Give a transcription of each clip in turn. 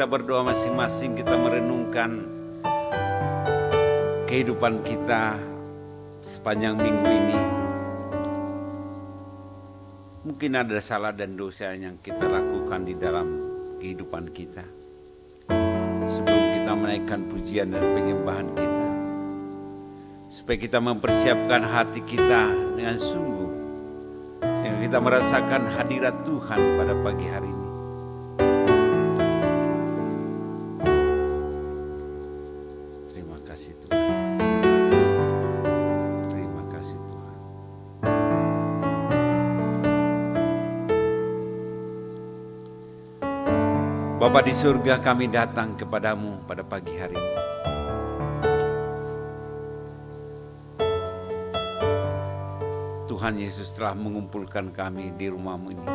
berdoa masing-masing, kita merenungkan kehidupan kita sepanjang minggu ini. Mungkin ada salah dan dosa yang kita lakukan di dalam kehidupan kita. Sebelum kita menaikkan pujian dan penyembahan kita, supaya kita mempersiapkan hati kita dengan sungguh, sehingga kita merasakan hadirat Tuhan pada pagi hari ini. Terima kasih Tuhan. Terima kasih Tuhan. Bapa di surga, kami datang kepadamu pada pagi hari ini. Tuhan Yesus telah mengumpulkan kami di rumah-Mu ini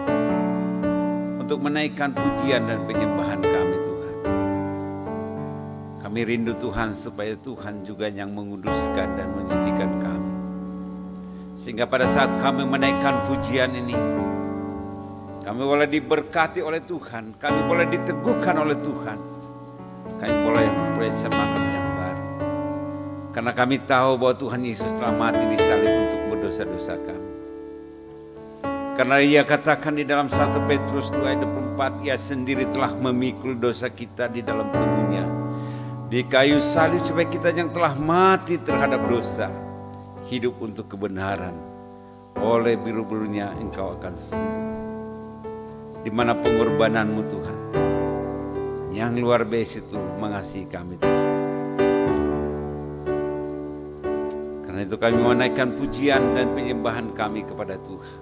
untuk menaikkan pujian dan penyembahan kami Tuhan. Kami rindu Tuhan supaya Tuhan juga yang menguduskan dan menyucikan kami. Sehingga pada saat kami menaikkan pujian ini, kami boleh diberkati oleh Tuhan, kami boleh diteguhkan oleh Tuhan, kami boleh semangat yang baru. Karena kami tahu bahwa Tuhan Yesus telah mati di salib untuk dosa-dosa kami. Karena Ia katakan di dalam 1 Petrus 2 ayat 24, Ia sendiri telah memikul dosa kita di dalam tubuhnya di kayu salib, supaya kita yang telah mati terhadap dosa hidup untuk kebenaran. Oleh biru-birunya engkau akan sembuh. Di mana pengorbananmu Tuhan yang luar biasa itu mengasihi kami Tuhan. Karena itu kami menaikkan pujian dan penyembahan kami kepada Tuhan.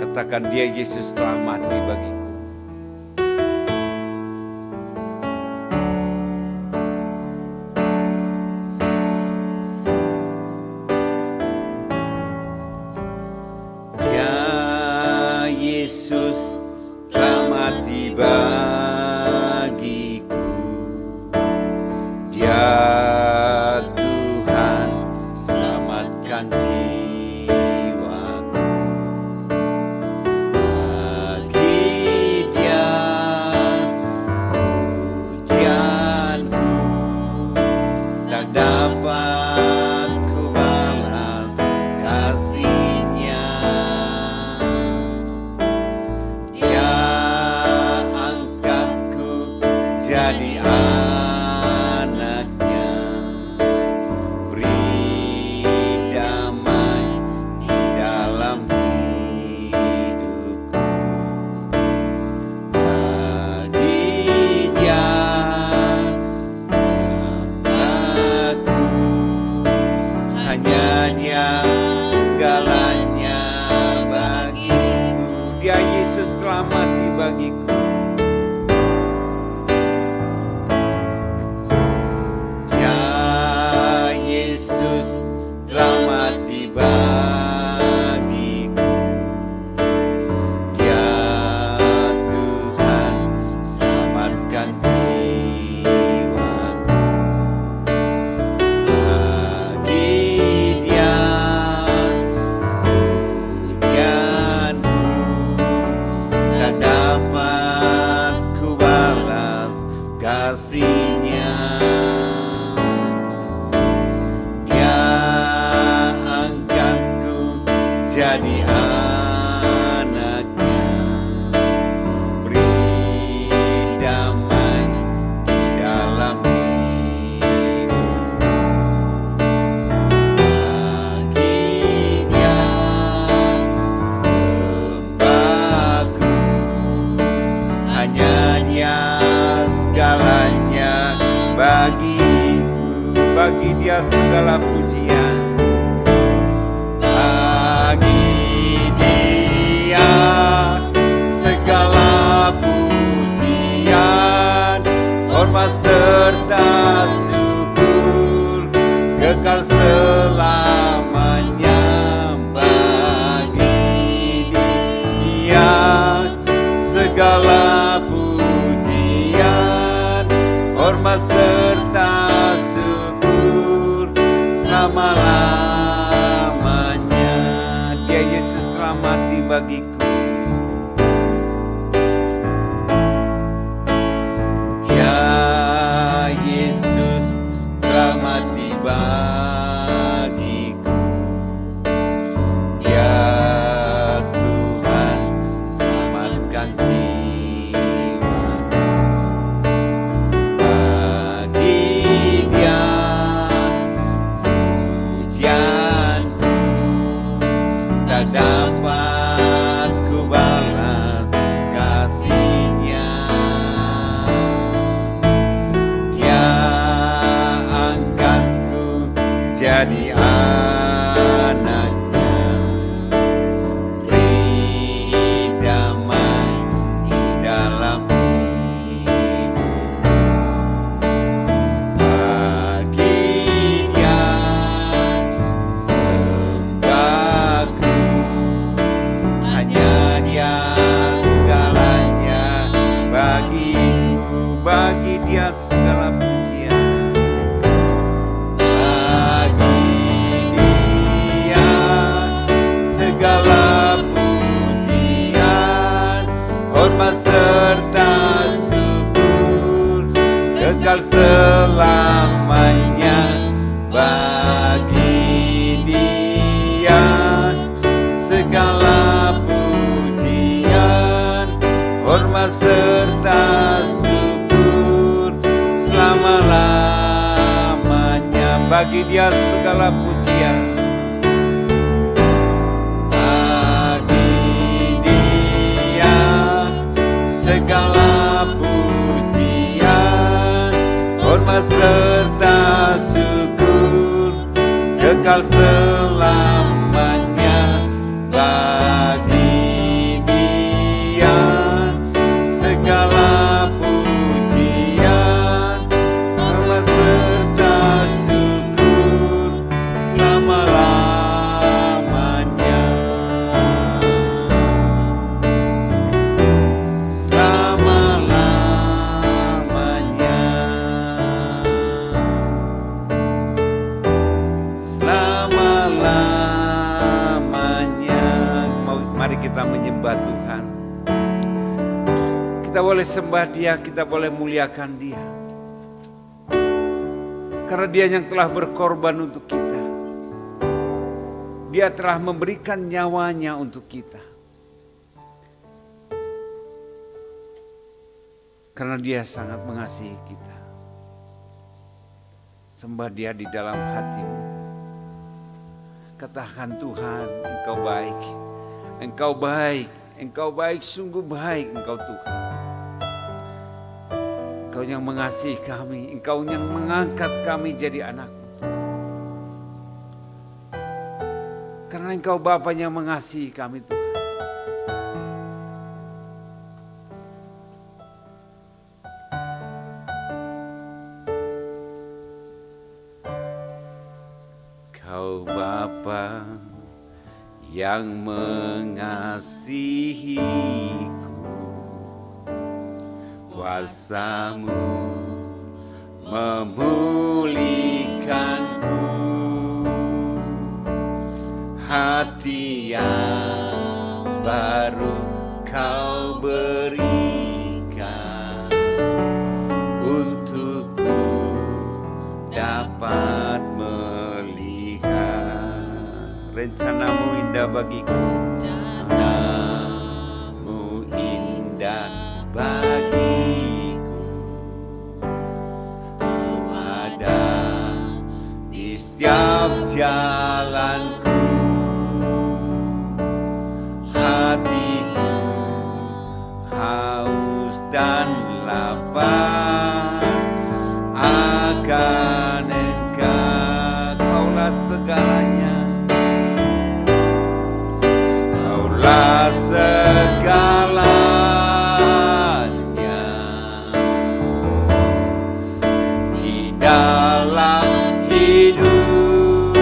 Katakan, Dia Yesus telah mati bagiku. Dia Yesus telah mati bagiku. Dia Tuhan selamatkan jiwaku. Bagi Dia pujianku tak dapat ku balas kasih-Nya. Dia angkatku jadi mati bagiku. Dia Yesus telah mati bagiku. Dia Tuhan selamatkan jiwaku. Bagi Dia pujianku tak dapat ku balas kasih-Nya. Dia angkatku jadi anak-Nya, beri damai di dalam hidupku. Bagi Dia sembahku, hanya Dia segalanya bagiku. Bagi Dia segala pujian. Bagi Dia segala pujian, hormat serta syukur kekal selamanya. Bagi Dia segala pujian, hormat serta syukur selama-lamanya. Dia Yesus telah mati bagiku. jiwaku. Bagi Dia pujianku tak dapat ku balas kasih-Nya. Dia angkatku jadi anaknya, beri damai di dalam hidupku. Bagi Dia sembahku, hanya Dia segalanya bagiku. Bagi Dia segala pujian. Segala pujian, hormat serta syukur kekal selamanya. Bagi Dia segala pujian, hormat serta syukur selama-lamanya. Bagi Dia segala pujian. Segala pujian, hormat serta syukur kekal selamanya. Bagi Dia segala pujian, hormat serta syukur selama-lamanya. Mari kita menyembah Tuhan. Kita boleh sembah Dia, kita boleh muliakan Dia. Karena Dia yang telah berkorban untuk kita. Dia telah memberikan nyawanya untuk kita. Karena Dia sangat mengasihi kita. Sembah Dia di dalam hatimu. Katakan, Tuhan, Engkau baik. Engkau baik, Engkau baik, sungguh baik Engkau Tuhan. Engkau yang mengasihi kami, Engkau yang mengangkat kami jadi anak-Mu. Karena Engkau Bapa yang mengasihi kami Tuhan. Kau Bapa yang mengasihiku, kuasa-Mu memulihkanku, hati yang baru Kau berikan, untukku dapat melihat rencana-Mu indah bagiku. Rencana-Mu indah bagiku, ada di setiap jalanku. Hatiku haus dan lapar akan Engkau. Kaulah segalanya, Kaulah segalanya di dalam hidupku.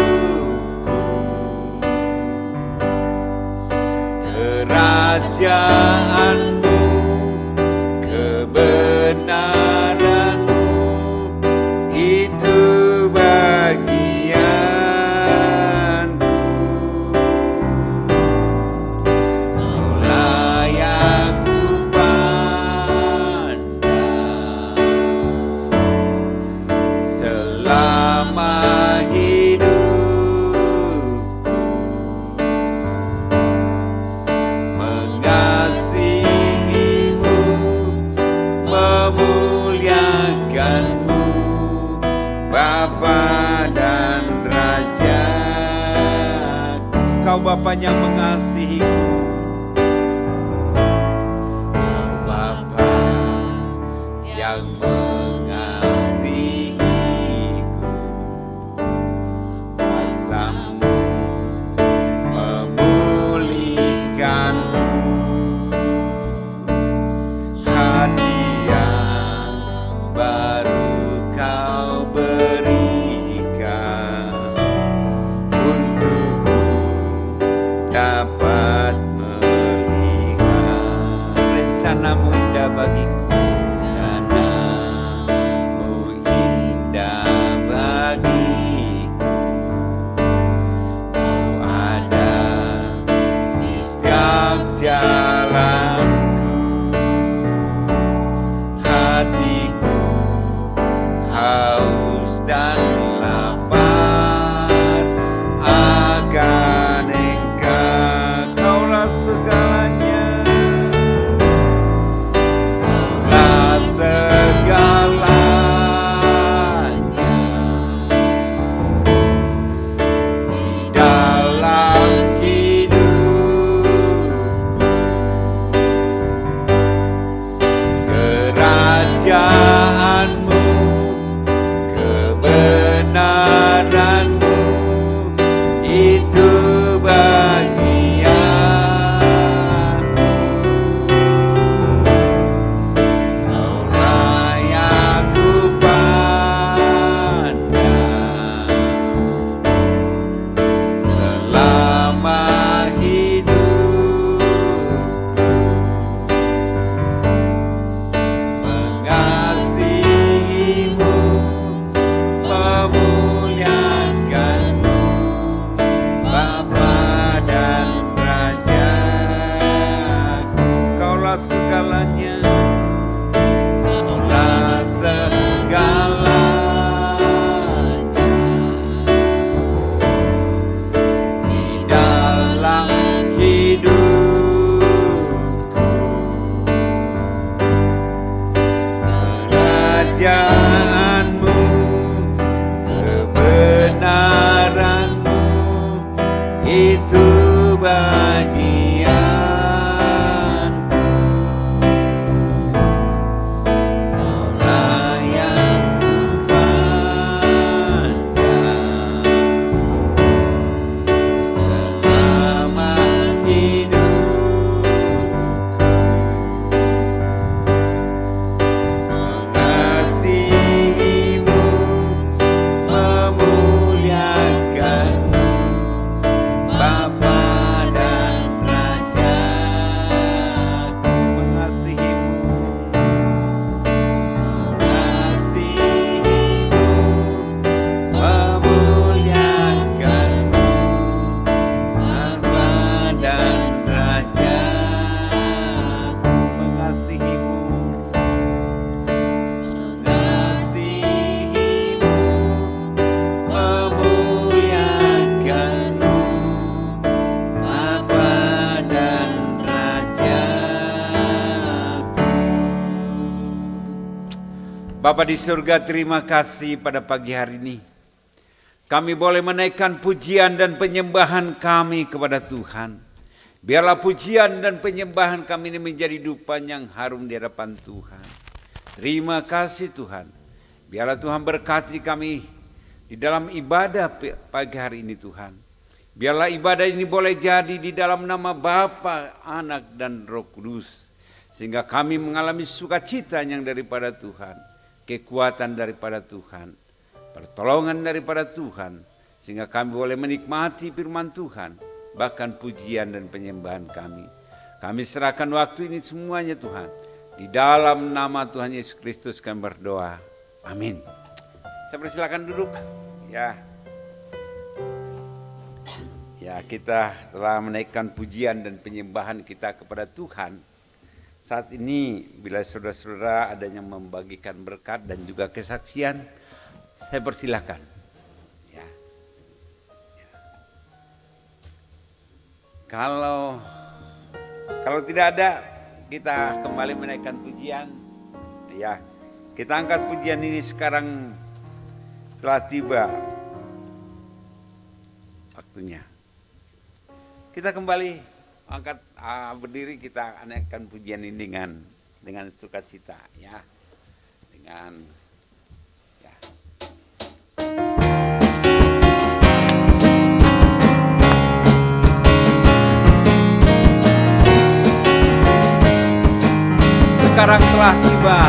Kerajaan-Mu, kebenaran Bapa yang mengasihiku. Kau Bapa yang mengasihiku. Kuasa-Mu memulihkanku. Hadiah baru Kau berikan untukku dapat melihat rencana-Mu indah bagiku. Rencana-Mu indah bagiku. Kau ada di setiap jalanku. Hatiku haus dan lapar akan Engkau. Kaulah segalanya. Kaulah segalanya di dalam hidupku. Kerajaan-Mu, kebenaran-Mu, itu bagianku. Kaulah yang kupandang selama hidupku. Mengasihi-Mu, memuliakan-Mu, Bapa dan Raja-Ku. Kaulah segalanya. Kaulah segalanya di dalam hidupku. Kerajaan-Mu, kebenaran-Mu, itu bagianku. Kaulah yang kupandang selama hidupku. Mengasihi-Mu, memuliakan-Mu, Bapa dan Raja-Ku. Mengasihi-Mu, mengasihi-Mu, memuliakan-Mu, Bapa dan Raja-Ku. Mengasihi-Mu, mengasihi-Mu, memuliakan-Mu, Bapa dan Raja-Ku. Bapa di surga, terima kasih pada pagi hari ini. Kami boleh menaikkan pujian dan penyembahan kami kepada Tuhan. Biarlah pujian dan penyembahan kami ini menjadi dupan yang harum di hadapan Tuhan. Terima kasih Tuhan. Biarlah Tuhan berkati kami di dalam ibadah pagi hari ini Tuhan. Biarlah ibadah ini boleh jadi di dalam nama Bapa, Anak dan Roh Kudus. Sehingga kami mengalami sukacita yang daripada Tuhan. Kekuatan daripada Tuhan. Pertolongan daripada Tuhan. Sehingga kami boleh menikmati firman Tuhan. Bahkan pujian dan penyembahan kami. Kami serahkan waktu ini semuanya Tuhan. Di dalam nama Tuhan Yesus Kristus kami berdoa. Amin. Saya persilakan duduk. Ya, kita telah menaikkan pujian dan penyembahan kita kepada Tuhan. Saat ini bila saudara-saudara ada yang membagikan berkat dan juga kesaksian, saya persilahkan. Ya. Kalau tidak ada, kita kembali menaikkan pujian. Ya, kita angkat pujian ini sekarang telah tiba waktunya. Kita kembali angkat berdiri, kita naikkan pujian ini dengan sukacita ya. Dengan ya. Sekarang telah tiba.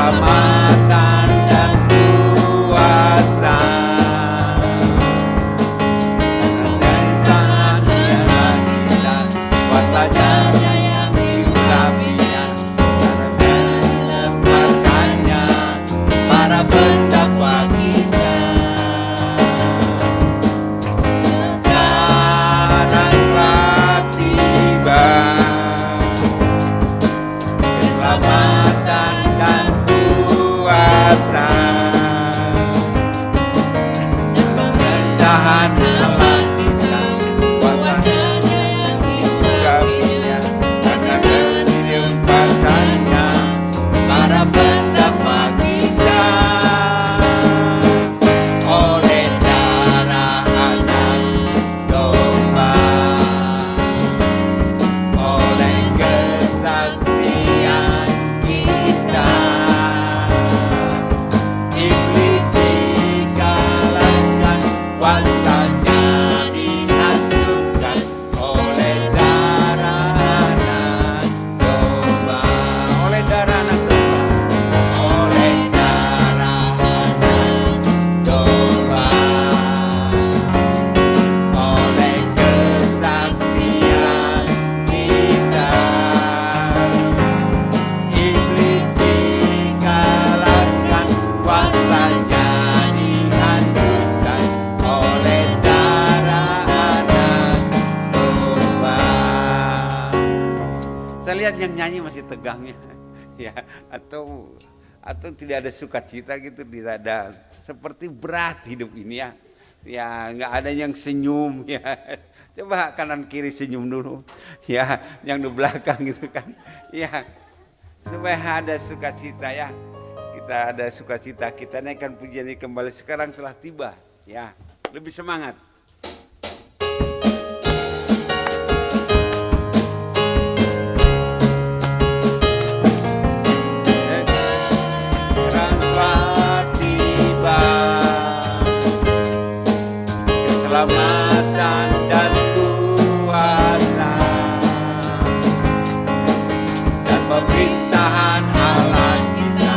Keselamatan dan kuasa dari tangan Dialah kita, kuasanya yang diurapinya, karena dilemparkannya para pendakwa kita. Sekarang telah tiba keselamatan dan kuasa, pemerintahan Allah kita, kuasanya yang diurapinya, karena dilimpahkannya para pendakwa kita. Oleh darah anak domba, oleh kesaksian kita, iblis dikalahkan, kuasanya dihancurkan. Oleh darah anak domba, oleh darah anak domba, oleh darah anak domba, oleh kesaksian kita, iblis dikalahkan, kuasanya dihancurkan. Oleh darah anak domba. Saya lihat yang nyanyi masih tegangnya ya, atau tidak ada sukacita gitu, tidak ada, seperti berat hidup ini ya. Ya, nggak ada yang senyum ya. Coba kanan kiri senyum dulu ya, yang di belakang gitu kan. Ya, supaya ada sukacita ya. Kita ada sukacita, kita naikkan pujian ini kembali. Sekarang telah tiba ya. Lebih semangat. Sekarang telah tiba keselamatan dan kuasa, dan pemerintahan Allah kita,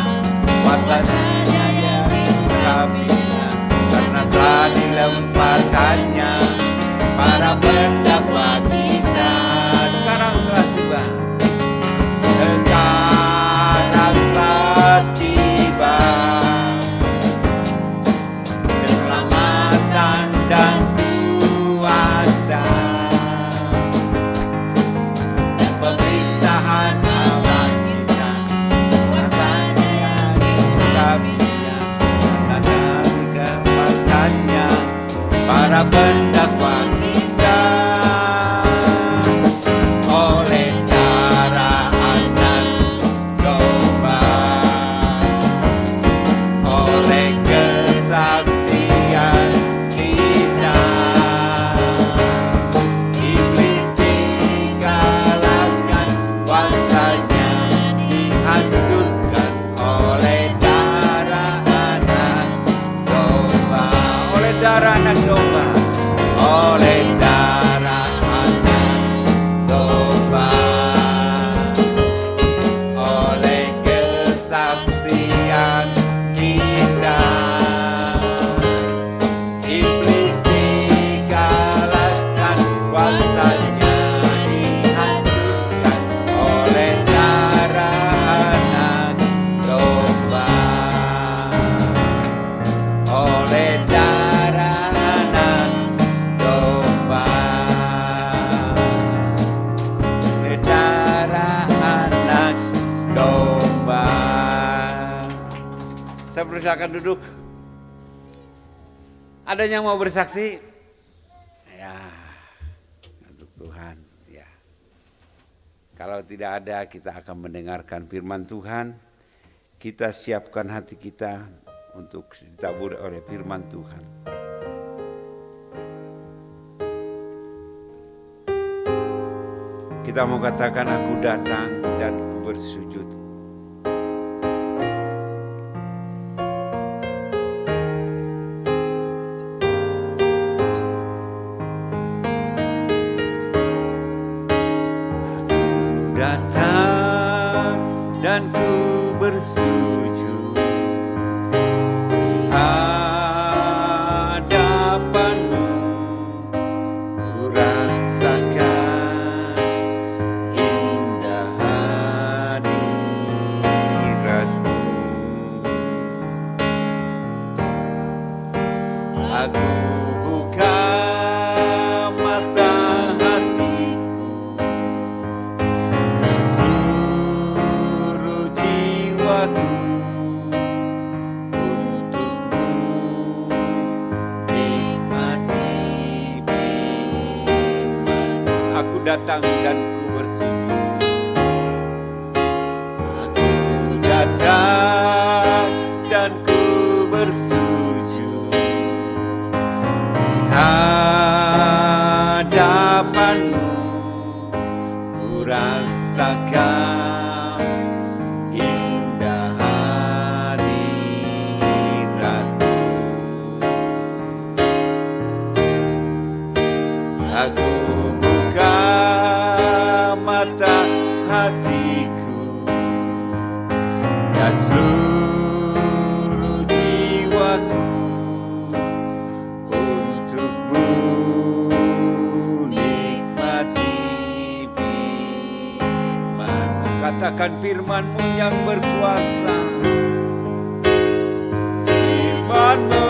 kuasanya yang diurapinya, karena telah dilemparkannya para pendakwa kita. Sekarang telah tiba. Sekarang telah tiba keselamatan dan kuasa, dan pemerintahan Allah kita, kuasanya yang diurapinya, karena dilemparkannya para pendakwa kita. Oleh darah anak domba, oleh kesaksian kita, iblis dikalahkan, kuasanya dihancurkan. Oleh darah anak domba, oleh darah anak domba, oleh darah anak domba, oleh kesaksian kita, iblis dikalahkan, kuasanya dihancurkan. Oleh darah anak domba, oleh darah anak domba, oleh darah anak domba. Saya persilakan duduk. Ada yang mau bersaksi? Ya, untuk Tuhan ya. Kalau tidak ada, kita akan mendengarkan firman Tuhan kita siapkan hati kita untuk ditaburi oleh firman Tuhan. Kita mau katakan, aku datang dan ku bersujud. Aku datang dan ku bersujud di hadapan-Mu. Ku rasakan indah hadirat-Mu. Aku buka mata hatiku dan seluruh jiwaku untuk-Mu, nikmati firman. Aku datang dan ku bersujud. Aku datang dan ku bersujud di hadapan-Mu. Ku rasakan indah hadirat-Mu. Aku buka mata hatiku dan seluruh jiwaku untuk-Mu, nikmati firman-Mu. Katakan, firman-Mu yang berkuasa, firman-Mu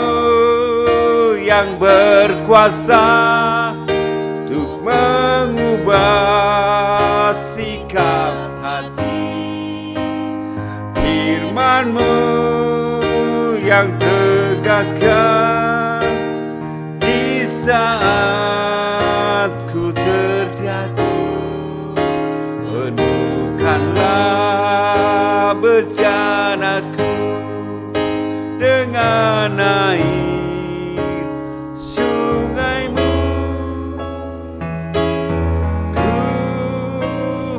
yang berkuasa untuk mengubah sikap hati. Firman-Mu yang tegakkan di saat ku terjatuh. Penuhkanlah bencanaku dengan air sungai-Mu. Ku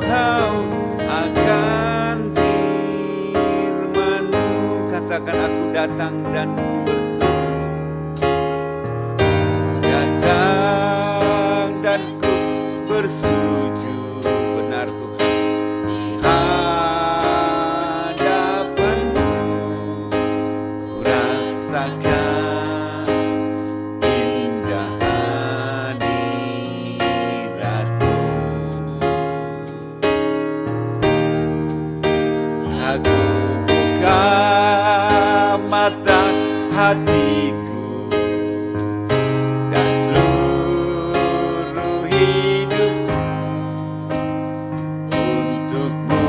haus akan firman-Mu. Katakan, aku datang dan ku bersujud. Datang dan ku bersujud. Benar Tuhan, di hadapan-Mu ku rasakan indah hadirat-Mu. Aku buka mata hatiku dan seluruh hidup untuk-Mu,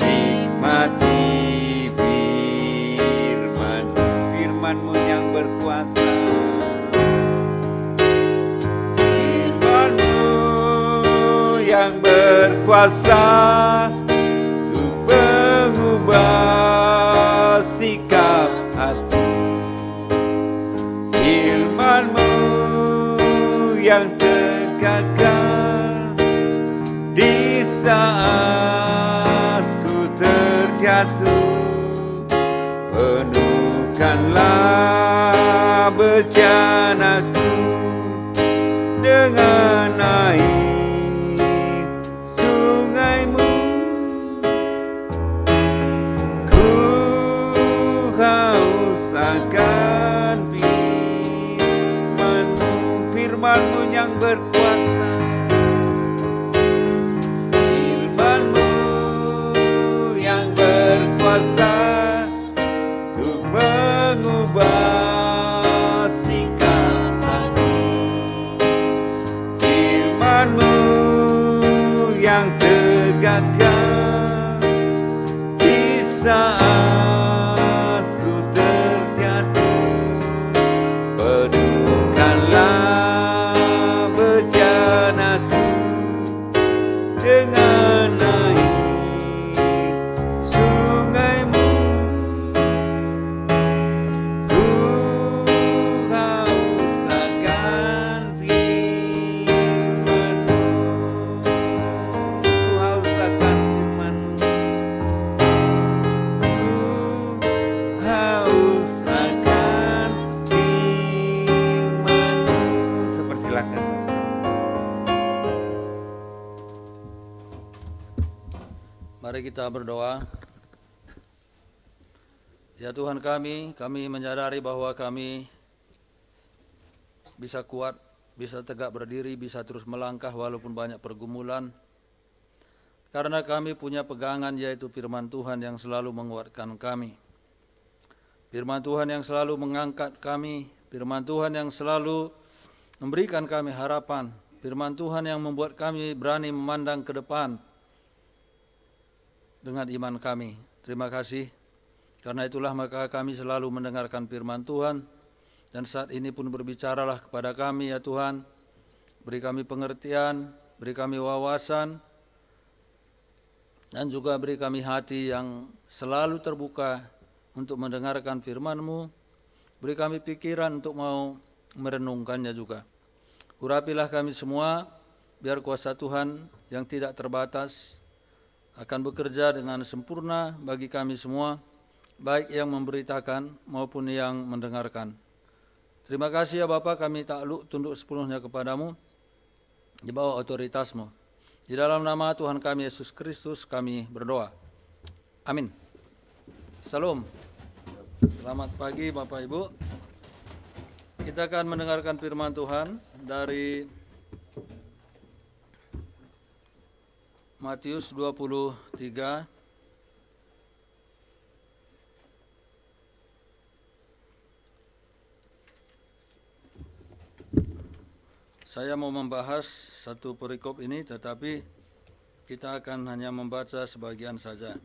nikmati firman-Mu. Firman-Mu yang berkuasa, firman-Mu yang berkuasa untuk mengubah sikap hati. Firman-Mu yang tegakkan di saat ku terjatuh. Penuhkanlah bencanaku dengan air sungai-Mu. Ku haus akan firman-Mu. Firman-Mu yang berkuasa, firman-Mu yang berkuasa untuk mengubah sikap hati. Firman-Mu yang tegakkan di saat ku terjatuh. Penuhkanlah bencanaku dengan air sungai-Mu. Mari kita berdoa. Ya Tuhan kami menyadari bahwa kami bisa kuat, bisa tegak berdiri, bisa terus melangkah walaupun banyak pergumulan. Karena kami punya pegangan yaitu firman Tuhan yang selalu menguatkan kami. Firman Tuhan yang selalu mengangkat kami, firman Tuhan yang selalu memberikan kami harapan, firman Tuhan yang membuat kami berani memandang ke depan dengan iman kami. Terima kasih. Karena itulah maka kami selalu mendengarkan firman Tuhan, dan saat ini pun berbicaralah kepada kami ya Tuhan. Beri kami pengertian, beri kami wawasan, dan juga beri kami hati yang selalu terbuka untuk mendengarkan firman-Mu. Beri kami pikiran untuk mau merenungkannya juga. Urapilah kami semua, biar kuasa Tuhan yang tidak terbatas akan bekerja dengan sempurna bagi kami semua, baik yang memberitakan maupun yang mendengarkan. Terima kasih ya Bapa, kami takluk tunduk sepenuhnya kepadamu di bawah otoritas-Mu. Di dalam nama Tuhan kami Yesus Kristus kami berdoa. Amin. Salam. Selamat pagi Bapak Ibu. Kita akan mendengarkan firman Tuhan dari Matius 23 Saya mau membahas satu perikop ini, tetapi kita akan hanya membaca sebagian saja.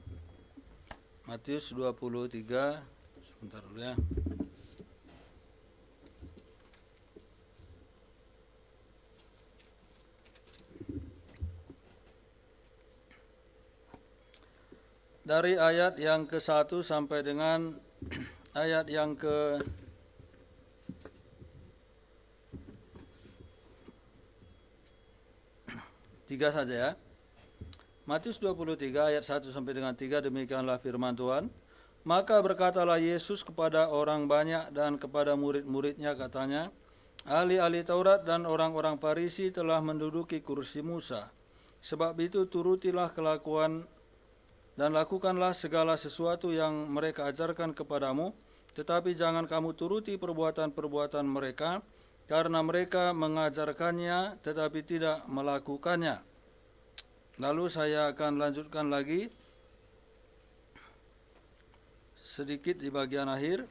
Matius 23, sebentar dulu ya. Dari ayat yang ke-1 sampai dengan ayat yang ke-3 saja ya. Matius 23 ayat 1 sampai dengan 3, demikianlah firman Tuhan. Maka berkatalah Yesus kepada orang banyak dan kepada murid-muridnya katanya, ahli-ahli Taurat dan orang-orang Farisi telah menduduki kursi Musa. Sebab itu turutilah kelakuan dan lakukanlah segala sesuatu yang mereka ajarkan kepadamu, tetapi jangan kamu turuti perbuatan-perbuatan mereka, karena mereka mengajarkannya tetapi tidak melakukannya. Lalu saya akan lanjutkan lagi sedikit di bagian akhir.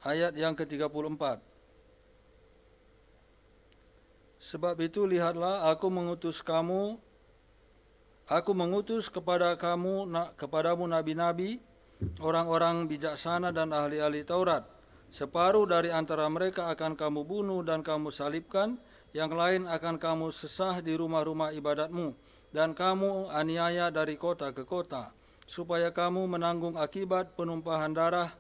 Ayat yang ke-34. Sebab itu lihatlah aku mengutus kepadamu nabi-nabi, orang-orang bijaksana dan ahli-ahli Taurat. Separuh dari antara mereka akan kamu bunuh dan kamu salibkan, yang lain akan kamu sesah di rumah-rumah ibadatmu, dan kamu aniaya dari kota ke kota, supaya kamu menanggung akibat penumpahan darah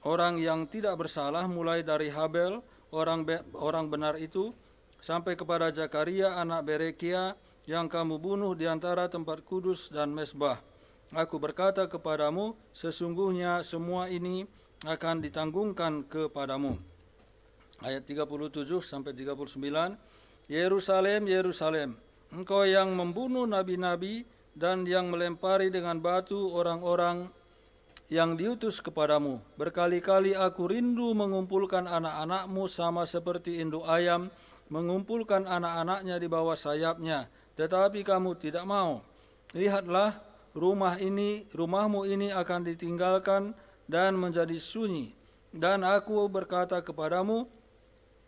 orang yang tidak bersalah, mulai dari Habel, orang benar itu, sampai kepada Zakaria anak Berekia yang kamu bunuh di antara tempat kudus dan mezbah. Aku berkata kepadamu, sesungguhnya semua ini akan ditanggungkan kepadamu. Ayat 37 sampai 39. Yerusalem, Yerusalem, engkau yang membunuh nabi-nabi dan yang melempari dengan batu orang-orang yang diutus kepadamu. Berkali-kali aku rindu mengumpulkan anak-anakmu sama seperti induk ayam mengumpulkan anak-anaknya di bawah sayapnya, tetapi kamu tidak mau. Lihatlah, rumahmu ini akan ditinggalkan dan menjadi sunyi. Dan aku berkata kepadamu,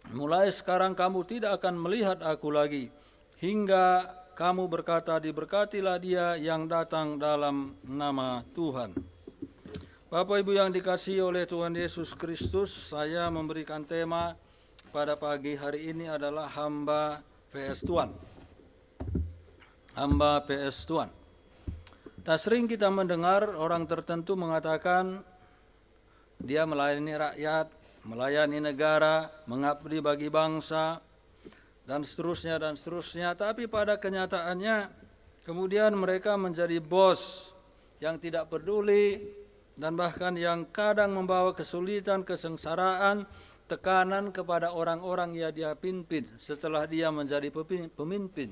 mulai sekarang kamu tidak akan melihat aku lagi, hingga kamu berkata, diberkatilah dia yang datang dalam nama Tuhan. Bapak Ibu yang dikasihi oleh Tuhan Yesus Kristus, saya memberikan tema pada pagi hari ini adalah hamba vs Tuhan. Hamba vs Tuhan. Tak sering kita mendengar orang tertentu mengatakan dia melayani rakyat, melayani negara, mengabdi bagi bangsa, dan seterusnya. Tapi pada kenyataannya kemudian mereka menjadi bos yang tidak peduli dan bahkan yang kadang membawa kesulitan, kesengsaraan, tekanan kepada orang-orang yang dia pimpin setelah dia menjadi pemimpin.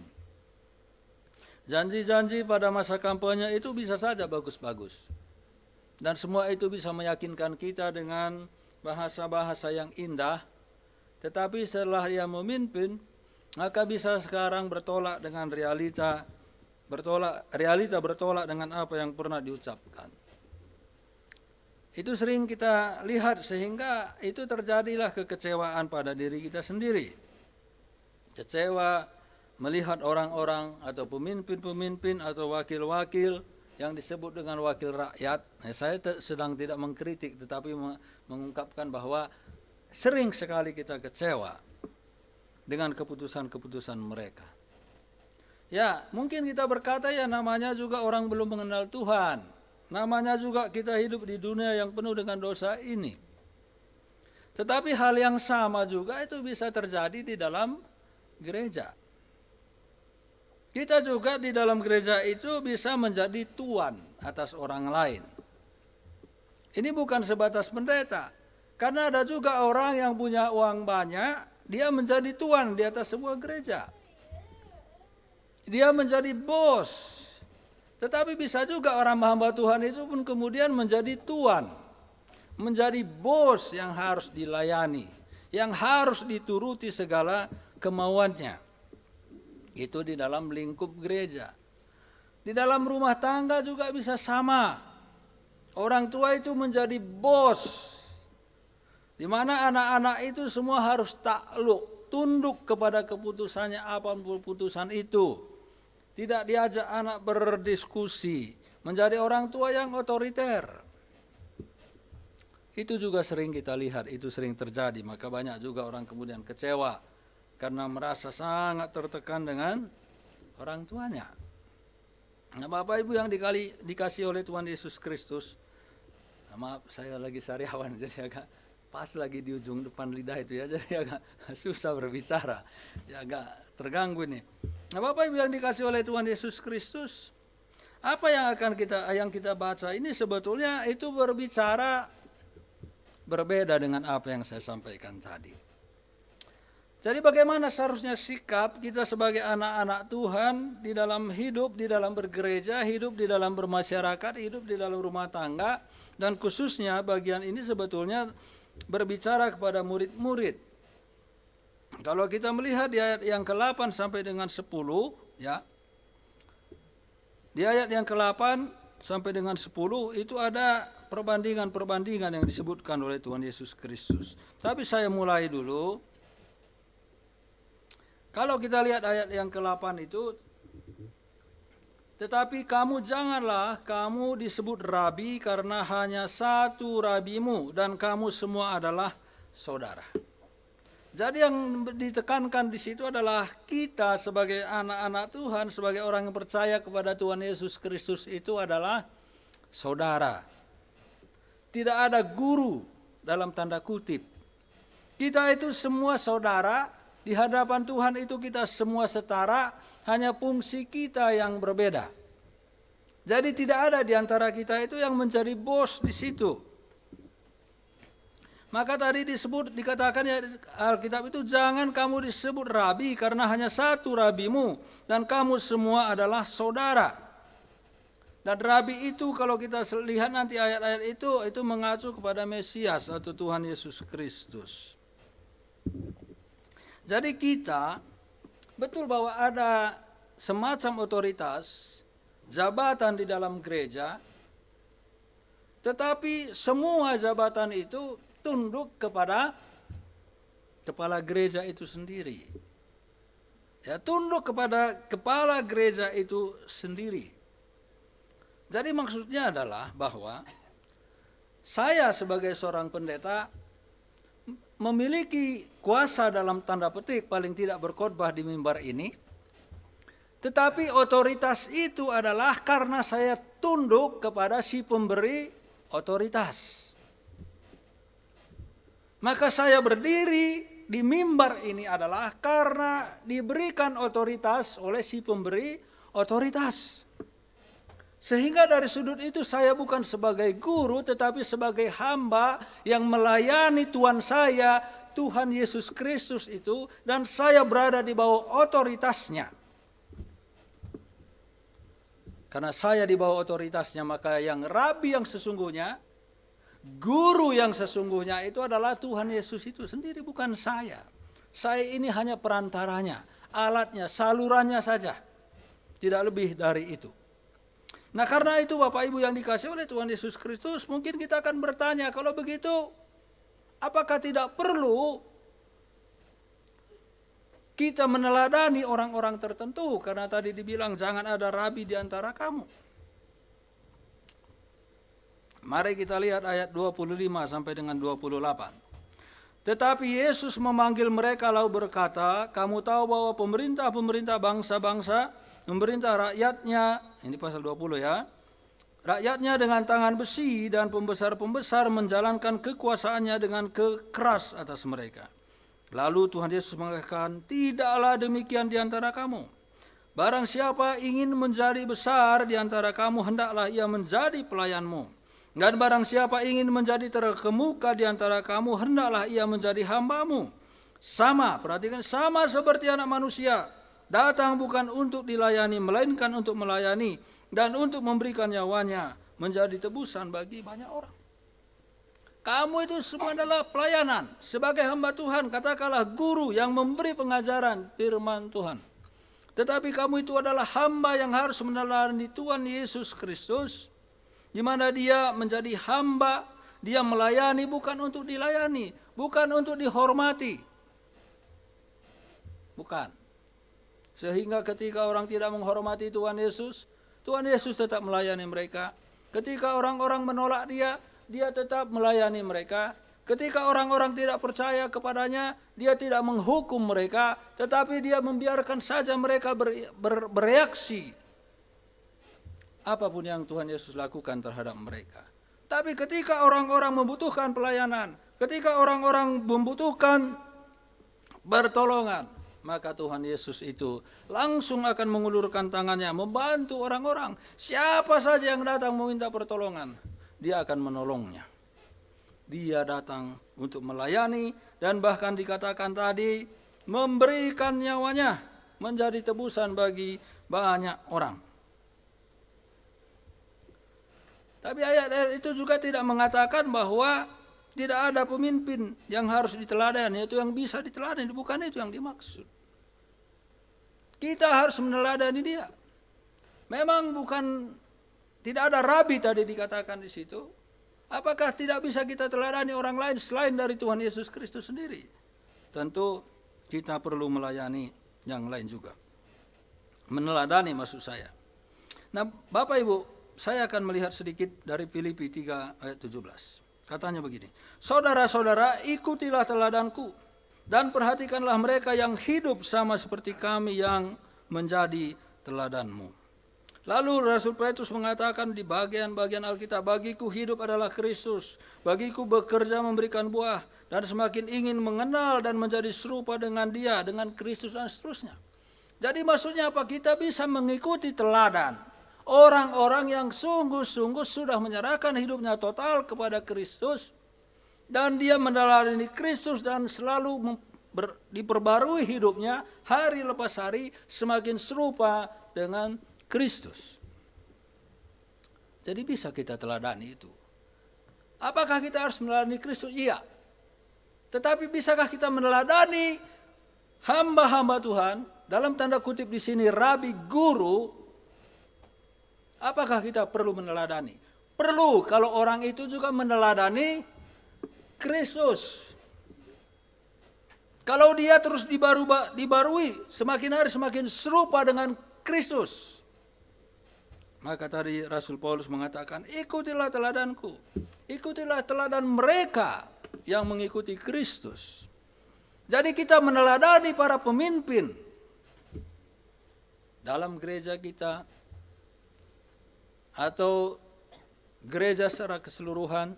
Janji-janji pada masa kampanye itu bisa saja bagus-bagus. Dan semua itu bisa meyakinkan kita dengan bahasa-bahasa yang indah. Tetapi setelah dia memimpin, maka bisa sekarang bertolak dengan realita bertolak dengan apa yang pernah diucapkan. Itu sering kita lihat sehingga itu terjadilah kekecewaan pada diri kita sendiri. Kecewa melihat orang-orang atau pemimpin-pemimpin atau wakil-wakil yang disebut dengan wakil rakyat. Saya sedang tidak mengkritik tetapi mengungkapkan bahwa sering sekali kita kecewa dengan keputusan-keputusan mereka. Ya, mungkin kita berkata ya namanya juga orang belum mengenal Tuhan. Namanya juga kita hidup di dunia yang penuh dengan dosa ini. Tetapi hal yang sama juga itu bisa terjadi di dalam gereja. Kita juga di dalam gereja itu bisa menjadi tuan atas orang lain. Ini bukan sebatas pendeta. Karena ada juga orang yang punya uang banyak, dia menjadi tuan di atas sebuah gereja. Dia menjadi bos. Tetapi bisa juga orang hamba Tuhan itu pun kemudian menjadi tuan. Menjadi bos yang harus dilayani. Yang harus dituruti segala kemauannya. Itu di dalam lingkup gereja. Di dalam rumah tangga juga bisa sama. Orang tua itu menjadi bos. Di mana anak-anak itu semua harus takluk. Tunduk kepada keputusannya apapun keputusan itu. Tidak diajak anak berdiskusi, menjadi orang tua yang otoriter. Itu juga sering kita lihat, itu sering terjadi. Maka banyak juga orang kemudian kecewa karena merasa sangat tertekan dengan orang tuanya. Nah, Bapak Ibu yang dikasih oleh Tuhan Yesus Kristus, maaf saya lagi sariawan jadi agak pas lagi di ujung depan lidah itu ya, jadi agak susah berbicara, ya agak terganggu nih. Nah, Bapak Ibu yang dikasih oleh Tuhan Yesus Kristus, apa yang kita baca ini sebetulnya itu berbicara berbeda dengan apa yang saya sampaikan tadi. Jadi bagaimana seharusnya sikap kita sebagai anak-anak Tuhan di dalam hidup, di dalam bergereja, hidup di dalam bermasyarakat, hidup di dalam rumah tangga, dan khususnya bagian ini sebetulnya berbicara kepada murid-murid. Kalau kita melihat di ayat yang ke-8 sampai dengan 10, ya. Di ayat yang ke-8 sampai dengan 10 itu ada perbandingan-perbandingan yang disebutkan oleh Tuhan Yesus Kristus. Tapi saya mulai dulu. Kalau kita lihat ayat yang ke-8 itu, tetapi kamu janganlah kamu disebut rabi karena hanya satu rabimu dan kamu semua adalah saudara. Jadi yang ditekankan di situ adalah kita sebagai anak-anak Tuhan, sebagai orang yang percaya kepada Tuhan Yesus Kristus itu adalah saudara. Tidak ada guru dalam tanda kutip. Kita itu semua saudara, di hadapan Tuhan itu kita semua setara, hanya fungsi kita yang berbeda. Jadi tidak ada di antara kita itu yang menjadi bos di situ. Maka tadi dikatakan ya Alkitab itu jangan kamu disebut rabi karena hanya satu rabimu dan kamu semua adalah saudara. Dan rabi itu kalau kita lihat nanti ayat-ayat itu mengacu kepada Mesias atau Tuhan Yesus Kristus. Jadi kita betul bahwa ada semacam otoritas, jabatan di dalam gereja, tetapi semua jabatan itu tunduk kepada kepala gereja itu sendiri. Ya, tunduk kepada kepala gereja itu sendiri. Jadi maksudnya adalah bahwa saya sebagai seorang pendeta memiliki kuasa dalam tanda petik paling tidak berkhotbah di mimbar ini. Tetapi otoritas itu adalah karena saya tunduk kepada si pemberi otoritas. Maka saya berdiri di mimbar ini adalah karena diberikan otoritas oleh si pemberi otoritas. Sehingga dari sudut itu saya bukan sebagai guru tetapi sebagai hamba yang melayani Tuhan saya Tuhan Yesus Kristus itu dan saya berada di bawah otoritasnya. Karena saya di bawah otoritasnya, maka yang rabi yang sesungguhnya, guru yang sesungguhnya itu adalah Tuhan Yesus itu sendiri, bukan saya. Saya ini hanya perantaranya, alatnya, salurannya saja. Tidak lebih dari itu. Nah, karena itu Bapak Ibu yang dikasihi oleh Tuhan Yesus Kristus, mungkin kita akan bertanya, kalau begitu apakah tidak perlu kita meneladani orang-orang tertentu? Karena tadi dibilang jangan ada rabi di antara kamu. Mari kita lihat ayat 25 sampai dengan 28. Tetapi Yesus memanggil mereka lalu berkata, kamu tahu bahwa pemerintah-pemerintah bangsa-bangsa memerintah rakyatnya, ini pasal 20 ya, rakyatnya dengan tangan besi dan pembesar-pembesar menjalankan kekuasaannya dengan keras atas mereka. Lalu Tuhan Yesus mengatakan, tidaklah demikian di antara kamu. Barang siapa ingin menjadi besar di antara kamu, hendaklah ia menjadi pelayanmu. Dan barang siapa ingin menjadi terkemuka di antara kamu, hendaklah ia menjadi hambamu. Sama, perhatikan, sama seperti anak manusia. Datang bukan untuk dilayani, melainkan untuk melayani. Dan untuk memberikan nyawanya menjadi tebusan bagi banyak orang. Kamu itu semua adalah pelayanan. Sebagai hamba Tuhan, katakanlah guru yang memberi pengajaran firman Tuhan. Tetapi kamu itu adalah hamba yang harus meneladani Tuhan Yesus Kristus. Di mana dia menjadi hamba, dia melayani bukan untuk dilayani, bukan untuk dihormati. Bukan. Sehingga ketika orang tidak menghormati Tuhan Yesus tetap melayani mereka. Ketika orang-orang menolak dia tetap melayani mereka. Ketika orang-orang tidak percaya kepadanya, dia tidak menghukum mereka, tetapi dia membiarkan saja mereka bereaksi. Apapun yang Tuhan Yesus lakukan terhadap mereka. Tapi ketika orang-orang membutuhkan pelayanan, ketika orang-orang membutuhkan pertolongan, maka Tuhan Yesus itu langsung akan mengulurkan tangannya, membantu orang-orang. Siapa saja yang datang meminta pertolongan, dia akan menolongnya. Dia datang untuk melayani dan bahkan dikatakan tadi memberikan nyawanya menjadi tebusan bagi banyak orang. Tapi ayat itu juga tidak mengatakan bahwa tidak ada pemimpin yang harus diteladani, yaitu yang bisa diteladani, bukan itu yang dimaksud. Kita harus meneladani dia. Memang bukan, tidak ada rabi tadi dikatakan di situ. Apakah tidak bisa kita teladani orang lain selain dari Tuhan Yesus Kristus sendiri? Tentu kita perlu melayani yang lain juga. Meneladani maksud saya. Nah, Bapak Ibu, saya akan melihat sedikit dari Filipi 3 ayat 17. Katanya begini, saudara-saudara, ikutilah teladanku dan perhatikanlah mereka yang hidup sama seperti kami yang menjadi teladanmu. Lalu Rasul Petrus mengatakan di bagian-bagian Alkitab, bagiku hidup adalah Kristus, bagiku bekerja memberikan buah, dan semakin ingin mengenal dan menjadi serupa dengan dia, dengan Kristus dan seterusnya. Jadi maksudnya apa? Kita bisa mengikuti teladan orang-orang yang sungguh-sungguh sudah menyerahkan hidupnya total kepada Kristus, dan dia meneladani Kristus dan selalu diperbarui hidupnya hari lepas hari semakin serupa dengan Kristus. Jadi bisa kita teladani itu. Apakah kita harus meneladani Kristus? Iya. Tetapi bisakah kita meneladani hamba-hamba Tuhan, dalam tanda kutip di sini rabi, guru? Apakah kita perlu meneladani? Perlu, kalau orang itu juga meneladani Kristus. Kalau dia terus dibarui, semakin hari semakin serupa dengan Kristus. Maka tadi Rasul Paulus mengatakan, ikutilah teladanku. Ikutilah teladan mereka yang mengikuti Kristus. Jadi kita meneladani para pemimpin dalam gereja kita atau gereja secara keseluruhan,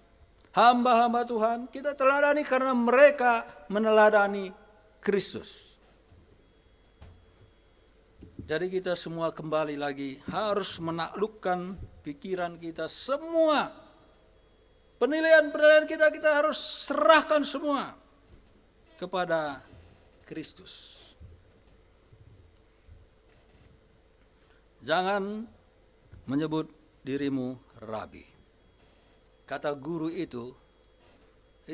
hamba-hamba Tuhan, kita teladani karena mereka meneladani Kristus. Jadi kita semua kembali lagi harus menaklukkan pikiran kita semua. Penilaian-penilaian kita harus serahkan semua kepada Kristus. Jangan menyebut dirimu rabi. Kata guru itu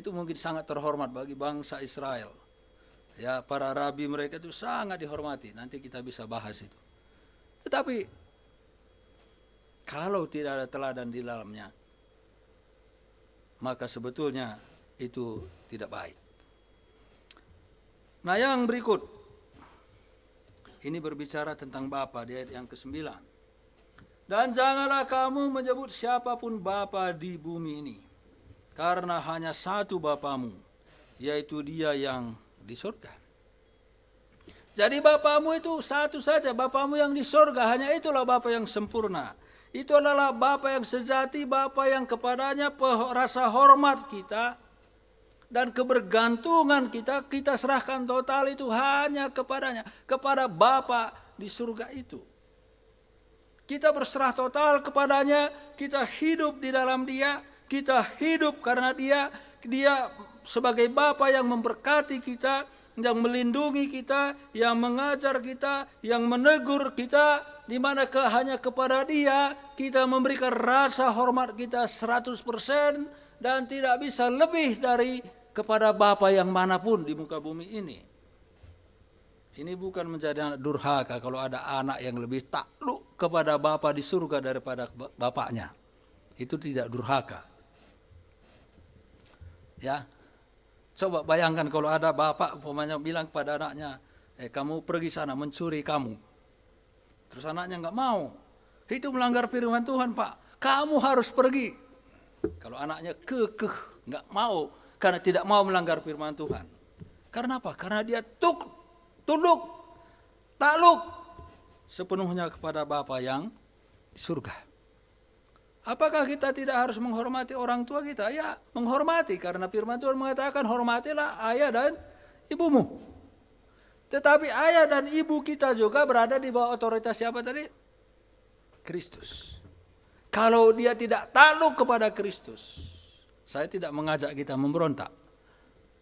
mungkin sangat terhormat bagi bangsa Israel. Ya, para rabi mereka itu sangat dihormati. Nanti kita bisa bahas itu. Tetapi kalau tidak ada teladan di dalamnya, maka sebetulnya itu tidak baik. Nah, yang berikut ini berbicara tentang Bapa di ayat yang ke-9. Dan janganlah kamu menyebut siapapun Bapa di bumi ini, karena hanya satu Bapamu, yaitu Dia yang di surga. Jadi Bapamu itu satu saja, Bapamu yang di surga, hanya itulah Bapa yang sempurna. Itu adalah Bapa yang sejati, Bapa yang kepadanya rasa hormat kita dan kebergantungan kita serahkan total itu hanya kepadanya, kepada Bapa di surga itu. Kita berserah total kepadanya, kita hidup di dalam Dia, kita hidup karena Dia sebagai Bapa yang memberkati kita, yang melindungi kita, yang mengajar kita, yang menegur kita, di mana hanya kepada Dia kita memberikan rasa hormat kita 100% dan tidak bisa lebih dari kepada Bapa yang manapun di muka bumi ini. Ini bukan menjadi anak durhaka kalau ada anak yang lebih takluk kepada Bapa di surga daripada bapaknya. Itu tidak durhaka. Ya, coba bayangkan kalau ada bapak umpamanya bilang kepada anaknya, kamu pergi sana mencuri kamu. Terus anaknya nggak mau. Itu melanggar firman Tuhan, Pak. Kamu harus pergi. Kalau anaknya kekeh nggak mau karena tidak mau melanggar firman Tuhan. Karena apa? Karena dia tunduk, takluk sepenuhnya kepada Bapa yang di surga. Apakah kita tidak harus menghormati orang tua kita? Ya, menghormati karena firman Tuhan mengatakan hormatilah ayah dan ibumu. Tetapi ayah dan ibu kita juga berada di bawah otoritas siapa tadi? Kristus. Kalau dia tidak takluk kepada Kristus, saya tidak mengajak kita memberontak.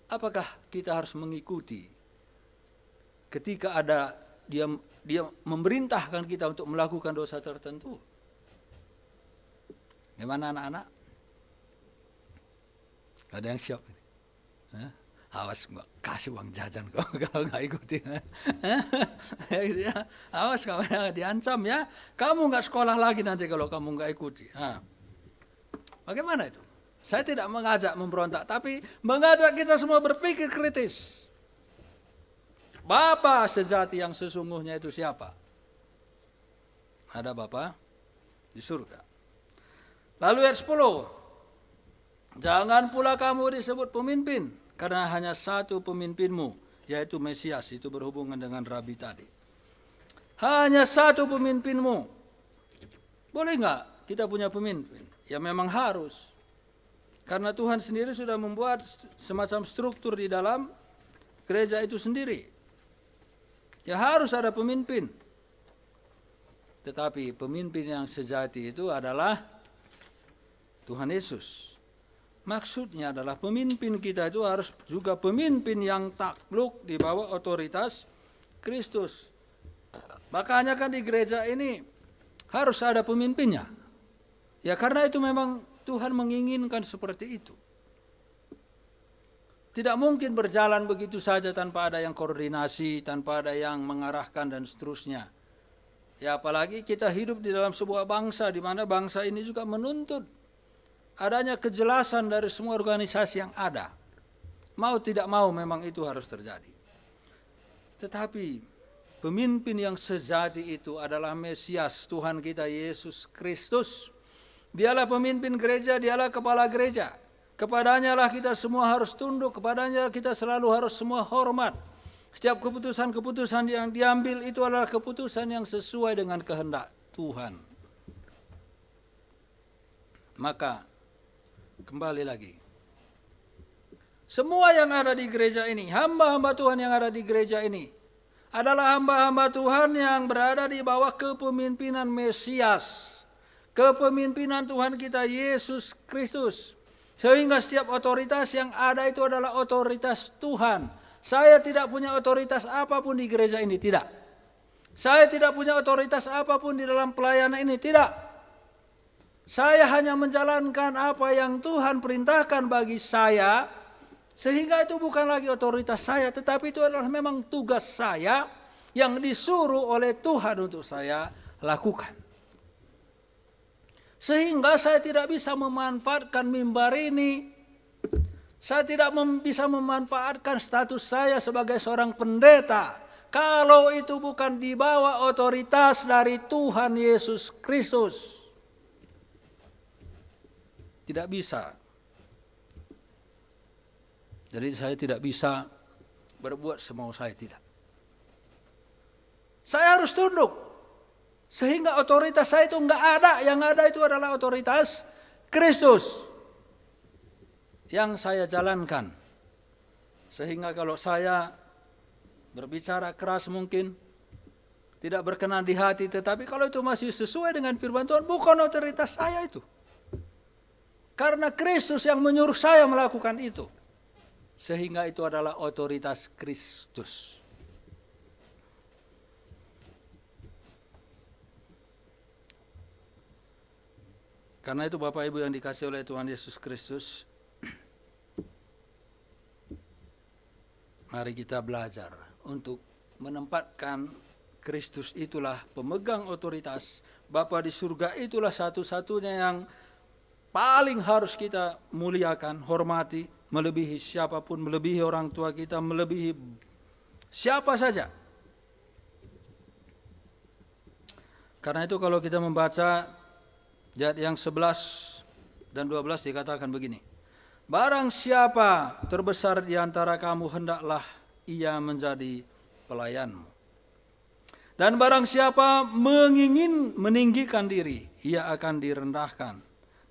Apakah kita harus mengikuti ketika ada dia memerintahkan kita untuk melakukan dosa tertentu? Gimana anak-anak? Ada yang siap? Awas kasih uang jajan kalau nggak ikuti. Awas kamu diancam ya. Kamu nggak sekolah lagi nanti kalau kamu nggak ikuti. Bagaimana itu? Saya tidak mengajak memberontak, tapi mengajak kita semua berpikir kritis. Bapa sejati yang sesungguhnya itu siapa? Ada Bapa di surga. Lalu ayat 10. Jangan pula kamu disebut pemimpin, karena hanya satu pemimpinmu, yaitu Mesias. Itu berhubungan dengan Rabi tadi. Hanya satu pemimpinmu. Boleh nggak kita punya pemimpin? Ya memang harus. Karena Tuhan sendiri sudah membuat semacam struktur di dalam gereja itu sendiri. Ya harus ada pemimpin. Tetapi pemimpin yang sejati itu adalah Tuhan Yesus. Maksudnya adalah pemimpin kita itu harus juga pemimpin yang takluk di bawah otoritas Kristus. Makanya kan di gereja ini harus ada pemimpinnya. Ya karena itu memang Tuhan menginginkan seperti itu. Tidak mungkin berjalan begitu saja tanpa ada yang koordinasi, tanpa ada yang mengarahkan dan seterusnya. Ya apalagi kita hidup di dalam sebuah bangsa di mana bangsa ini juga menuntut adanya kejelasan dari semua organisasi yang ada. Mau tidak mau memang itu harus terjadi. Tetapi pemimpin yang sejati itu adalah Mesias Tuhan kita Yesus Kristus. Dialah pemimpin gereja, dialah kepala gereja. Kepadanya lah kita semua harus tunduk, kepadanya kita selalu harus semua hormat. Setiap keputusan-keputusan yang diambil itu adalah keputusan yang sesuai dengan kehendak Tuhan. Maka kembali lagi, semua yang ada di gereja ini, hamba-hamba Tuhan yang ada di gereja ini adalah hamba-hamba Tuhan yang berada di bawah kepemimpinan Mesias, kepemimpinan Tuhan kita Yesus Kristus. Sehingga setiap otoritas yang ada itu adalah otoritas Tuhan. Saya tidak punya otoritas apapun di gereja ini, tidak. Saya tidak punya otoritas apapun di dalam pelayanan ini, tidak. Saya hanya menjalankan apa yang Tuhan perintahkan bagi saya, sehingga itu bukan lagi otoritas saya, tetapi itu adalah memang tugas saya yang disuruh oleh Tuhan untuk saya lakukan. Sehingga saya tidak bisa memanfaatkan mimbar ini, saya tidak bisa memanfaatkan status saya sebagai seorang pendeta kalau itu bukan di bawah otoritas dari Tuhan Yesus Kristus. Tidak bisa. Jadi saya tidak bisa berbuat semau saya, tidak. Saya harus tunduk. Sehingga otoritas saya itu enggak ada. Yang ada itu adalah otoritas Kristus yang saya jalankan. Sehingga kalau saya berbicara keras mungkin tidak berkenan di hati, tetapi kalau itu masih sesuai dengan firman Tuhan, bukan otoritas saya itu. Karena Kristus yang menyuruh saya melakukan itu. Sehingga itu adalah otoritas Kristus. Karena itu Bapak Ibu yang dikasihi oleh Tuhan Yesus Kristus, mari kita belajar untuk menempatkan Kristus itulah pemegang otoritas. Bapa di surga itulah satu-satunya yang paling harus kita muliakan, hormati, melebihi siapapun, melebihi orang tua kita, melebihi siapa saja. Karena itu kalau kita membaca ayat yang 11 dan 12 dikatakan begini. Barang siapa terbesar di antara kamu, hendaklah ia menjadi pelayanmu. Dan barang siapa meninggikan diri, ia akan direndahkan.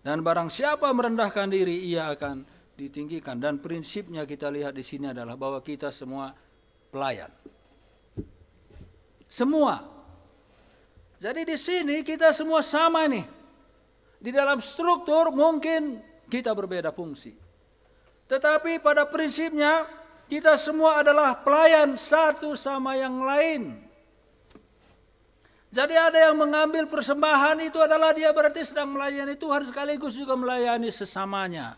Dan barang siapa merendahkan diri, ia akan ditinggikan. Dan prinsipnya kita lihat di sini adalah bahwa kita semua pelayan. Semua. Jadi di sini kita semua sama nih. Di dalam struktur mungkin kita berbeda fungsi. Tetapi pada prinsipnya kita semua adalah pelayan satu sama yang lain. Jadi ada yang mengambil persembahan, itu adalah dia berarti sedang melayani Tuhan sekaligus juga melayani sesamanya.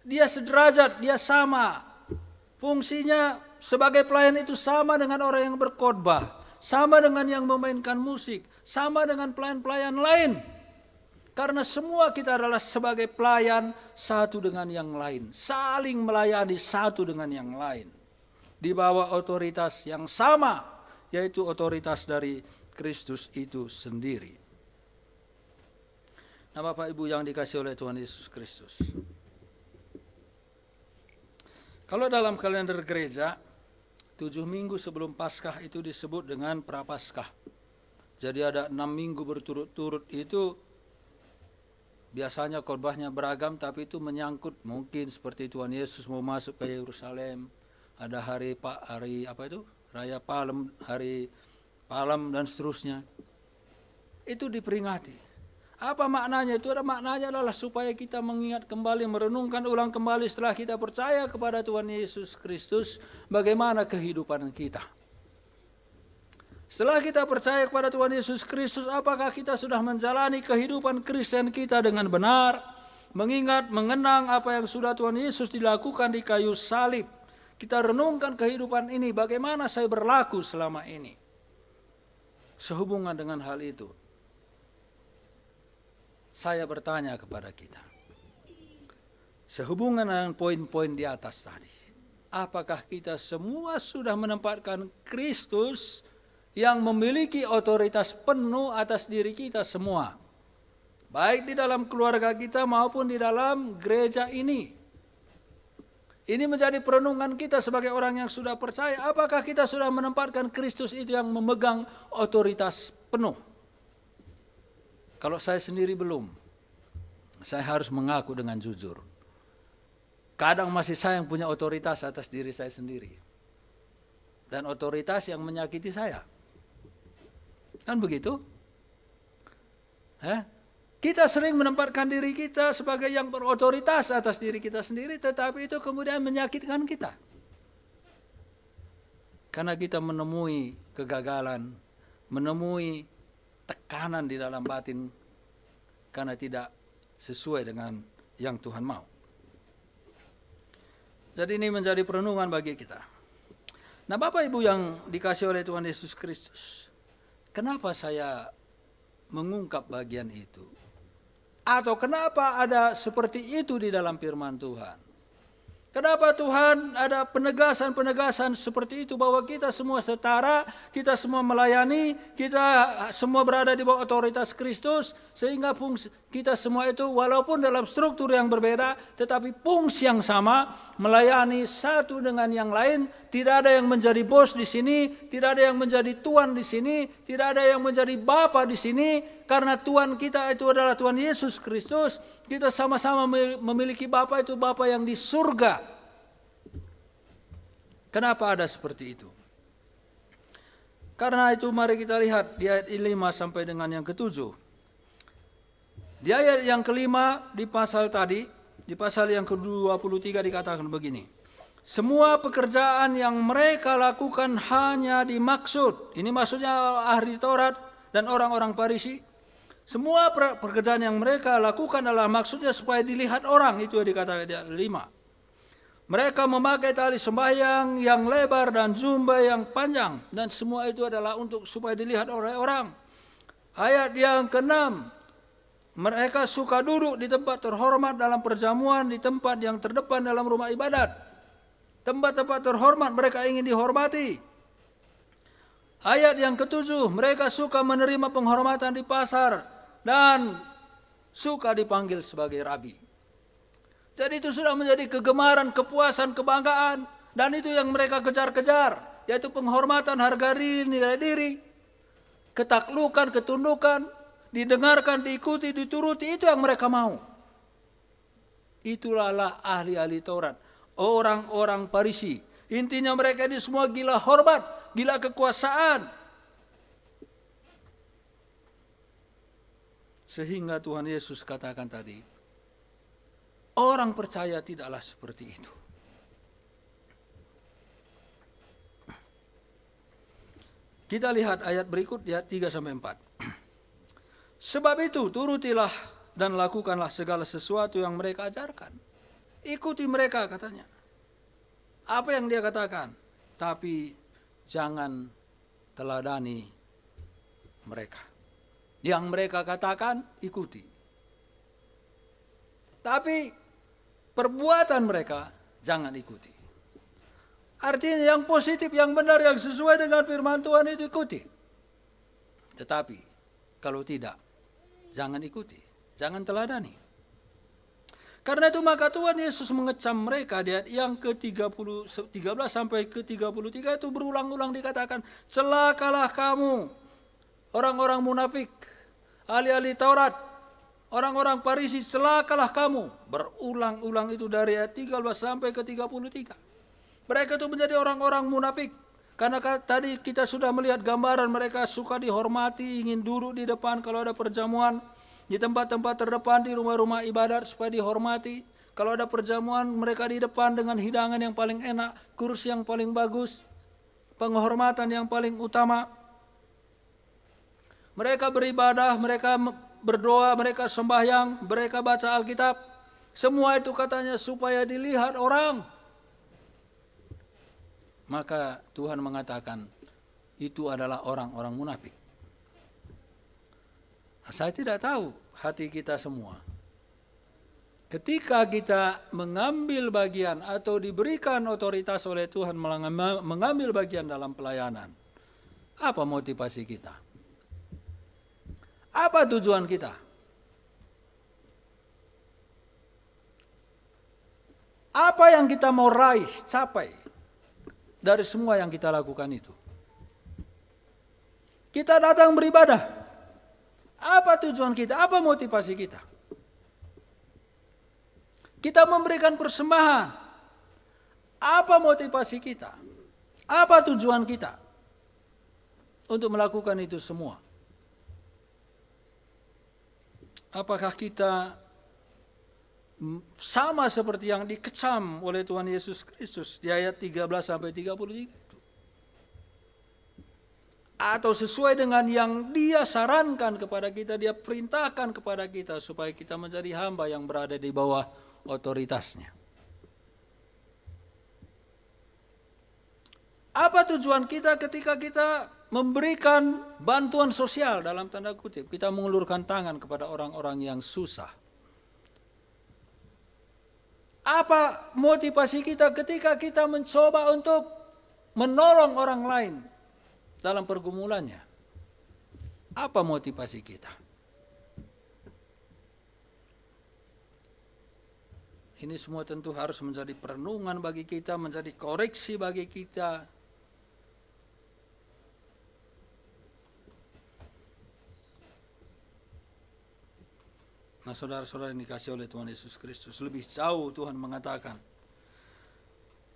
Dia sederajat, dia sama. Fungsinya sebagai pelayan itu sama dengan orang yang berkhotbah, sama dengan yang memainkan musik, sama dengan pelayan-pelayan lain. Karena semua kita adalah sebagai pelayan satu dengan yang lain. Saling melayani satu dengan yang lain. Di bawah otoritas yang sama, yaitu otoritas dari Kristus itu sendiri. Nah Bapak Ibu yang dikasihi oleh Tuhan Yesus Kristus. Kalau dalam kalender gereja, 7 minggu sebelum Paskah itu disebut dengan Prapaskah. Jadi ada 6 minggu berturut-turut itu. Biasanya khotbahnya beragam, tapi itu menyangkut mungkin seperti Tuhan Yesus mau masuk ke Yerusalem, ada Raya Palem, hari Palem dan seterusnya. Itu diperingati. Apa maknanya? Itu ada maknanya adalah supaya kita mengingat kembali, merenungkan ulang kembali setelah kita percaya kepada Tuhan Yesus Kristus, bagaimana kehidupan kita. Setelah kita percaya kepada Tuhan Yesus Kristus, apakah kita sudah menjalani kehidupan Kristen kita dengan benar, mengingat, mengenang apa yang sudah Tuhan Yesus dilakukan di kayu salib. Kita renungkan kehidupan ini, bagaimana saya berlaku selama ini. Sehubungan dengan hal itu, saya bertanya kepada kita, sehubungan dengan poin-poin di atas tadi, apakah kita semua sudah menempatkan Kristus yang memiliki otoritas penuh atas diri kita semua, baik di dalam keluarga kita maupun di dalam gereja ini. Ini menjadi perenungan kita sebagai orang yang sudah percaya. Apakah kita sudah menempatkan Kristus itu yang memegang otoritas penuh? Kalau saya sendiri belum, saya harus mengaku dengan jujur. Kadang masih saya yang punya otoritas atas diri saya sendiri. Dan otoritas yang menyakiti saya. Kan begitu? Kita sering menempatkan diri kita sebagai yang berotoritas atas diri kita sendiri, tetapi itu kemudian menyakitkan kita. Karena kita menemui kegagalan, menemui tekanan di dalam batin karena tidak sesuai dengan yang Tuhan mau. Jadi ini menjadi perenungan bagi kita. Nah, Bapak Ibu yang dikasihi oleh Tuhan Yesus Kristus, kenapa saya mengungkap bagian itu? Atau kenapa ada seperti itu di dalam firman Tuhan? Kenapa Tuhan ada penegasan-penegasan seperti itu bahwa kita semua setara, kita semua melayani, kita semua berada di bawah otoritas Kristus, sehingga fungsi kita semua itu walaupun dalam struktur yang berbeda, tetapi fungsi yang sama, melayani satu dengan yang lain. Tidak ada yang menjadi bos di sini, tidak ada yang menjadi tuan di sini, tidak ada yang menjadi bapa di sini, karena Tuhan kita itu adalah Tuhan Yesus Kristus. Kita sama-sama memiliki Bapa, itu Bapa yang di surga. Kenapa ada seperti itu? Karena itu mari kita lihat di ayat 5 sampai dengan yang ke-7. Di ayat yang ke-5 di pasal tadi, di pasal yang ke-23 dikatakan begini. Semua pekerjaan yang mereka lakukan hanya dimaksud. Ini maksudnya ahli Taurat dan orang-orang Farisi. Semua pekerjaan yang mereka lakukan adalah maksudnya supaya dilihat orang. Itu yang dikatakan di ayat 5. Mereka memakai tali sembahyang yang lebar dan jubah yang panjang. Dan semua itu adalah untuk supaya dilihat oleh orang. Ayat yang ke-6. Mereka suka duduk di tempat terhormat dalam perjamuan, di tempat yang terdepan dalam rumah ibadat. Tempat-tempat terhormat mereka ingin dihormati. Ayat yang ke-7. Mereka suka menerima penghormatan di pasar dan suka dipanggil sebagai rabi. Jadi itu sudah menjadi kegemaran, kepuasan, kebanggaan. Dan itu yang mereka kejar-kejar. Yaitu penghormatan, harga diri, nilai diri. Ketaklukan, ketundukan. Didengarkan, diikuti, dituruti. Itu yang mereka mau. Itulah ahli-ahli Taurat. Orang-orang Farisi. Intinya mereka ini semua gila hormat. Gila kekuasaan. Sehingga Tuhan Yesus katakan tadi, orang percaya tidaklah seperti itu. Kita lihat ayat berikut, ayat 3-4. Sebab itu turutilah dan lakukanlah segala sesuatu yang mereka ajarkan. Ikuti mereka katanya. Apa yang dia katakan? Tapi jangan teladani mereka. Yang mereka katakan ikuti. Tapi perbuatan mereka jangan ikuti. Artinya yang positif, yang benar, yang sesuai dengan firman Tuhan itu ikuti. Tetapi kalau tidak, jangan ikuti. Jangan teladani. Karena itu maka Tuhan Yesus mengecam mereka di ayat yang ke-13 sampai ke-33 itu berulang-ulang dikatakan, celakalah kamu, orang-orang munafik, ahli-ahli Taurat, orang-orang Farisi, celakalah kamu. Berulang-ulang itu dari ayat 13 sampai ke-33. Mereka itu menjadi orang-orang munafik. Karena tadi kita sudah melihat gambaran mereka suka dihormati, ingin duduk di depan kalau ada perjamuan. Di tempat-tempat terdepan, di rumah-rumah ibadat supaya dihormati. Kalau ada perjamuan, mereka di depan dengan hidangan yang paling enak, kursi yang paling bagus, penghormatan yang paling utama. Mereka beribadah, mereka berdoa, mereka sembahyang, mereka baca Alkitab. Semua itu katanya supaya dilihat orang. Maka Tuhan mengatakan itu adalah orang-orang munafik. Saya tidak tahu hati kita semua. Ketika kita mengambil bagian atau diberikan otoritas oleh Tuhan mengambil bagian dalam pelayanan, apa motivasi kita? Apa tujuan kita? Apa yang kita mau raih, capai dari semua yang kita lakukan itu? Kita datang beribadah. Apa tujuan kita? Apa motivasi kita? Kita memberikan persembahan. Apa motivasi kita? Apa tujuan kita untuk melakukan itu semua? Apakah kita sama seperti yang dikecam oleh Tuhan Yesus Kristus di ayat 13 sampai 33 itu? atau sesuai dengan yang dia sarankan kepada kita, dia perintahkan kepada kita supaya kita menjadi hamba yang berada di bawah otoritasnya. Apa tujuan kita ketika kita memberikan bantuan sosial dalam tanda kutip? Kita mengulurkan tangan kepada orang-orang yang susah. Apa motivasi kita ketika kita mencoba untuk menolong orang lain dalam pergumulannya? Apa motivasi kita? Ini semua tentu harus menjadi perenungan bagi kita, menjadi koreksi bagi kita. Nah, saudara-saudara yang dikasihi oleh Tuhan Yesus Kristus, lebih jauh Tuhan mengatakan,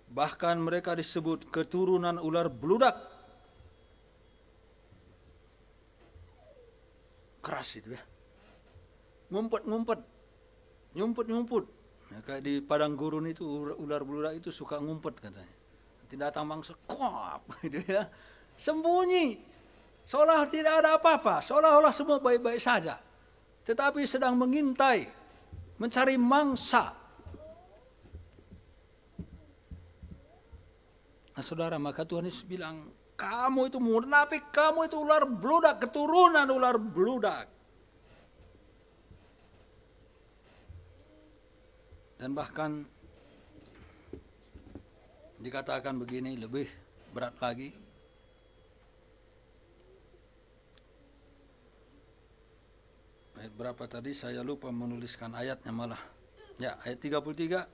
bahkan mereka disebut keturunan ular beludak. Keras itu ya. Ngumpet-ngumpet, nyumput-nyumput. Ya, kayak di padang gurun itu ular beludak itu suka ngumpet katanya. Nanti datang mangsa, kuap gitu ya. Sembunyi, seolah tidak ada apa-apa, seolah-olah semua baik-baik saja. Tetapi sedang mengintai, mencari mangsa. Nah saudara, maka Tuhan Yesus bilang, kamu itu munafik, kamu itu ular beludak, keturunan ular beludak. Dan bahkan dikatakan begini, lebih berat lagi. Ayat berapa tadi? Saya lupa menuliskan ayatnya malah. Ya, ayat 33.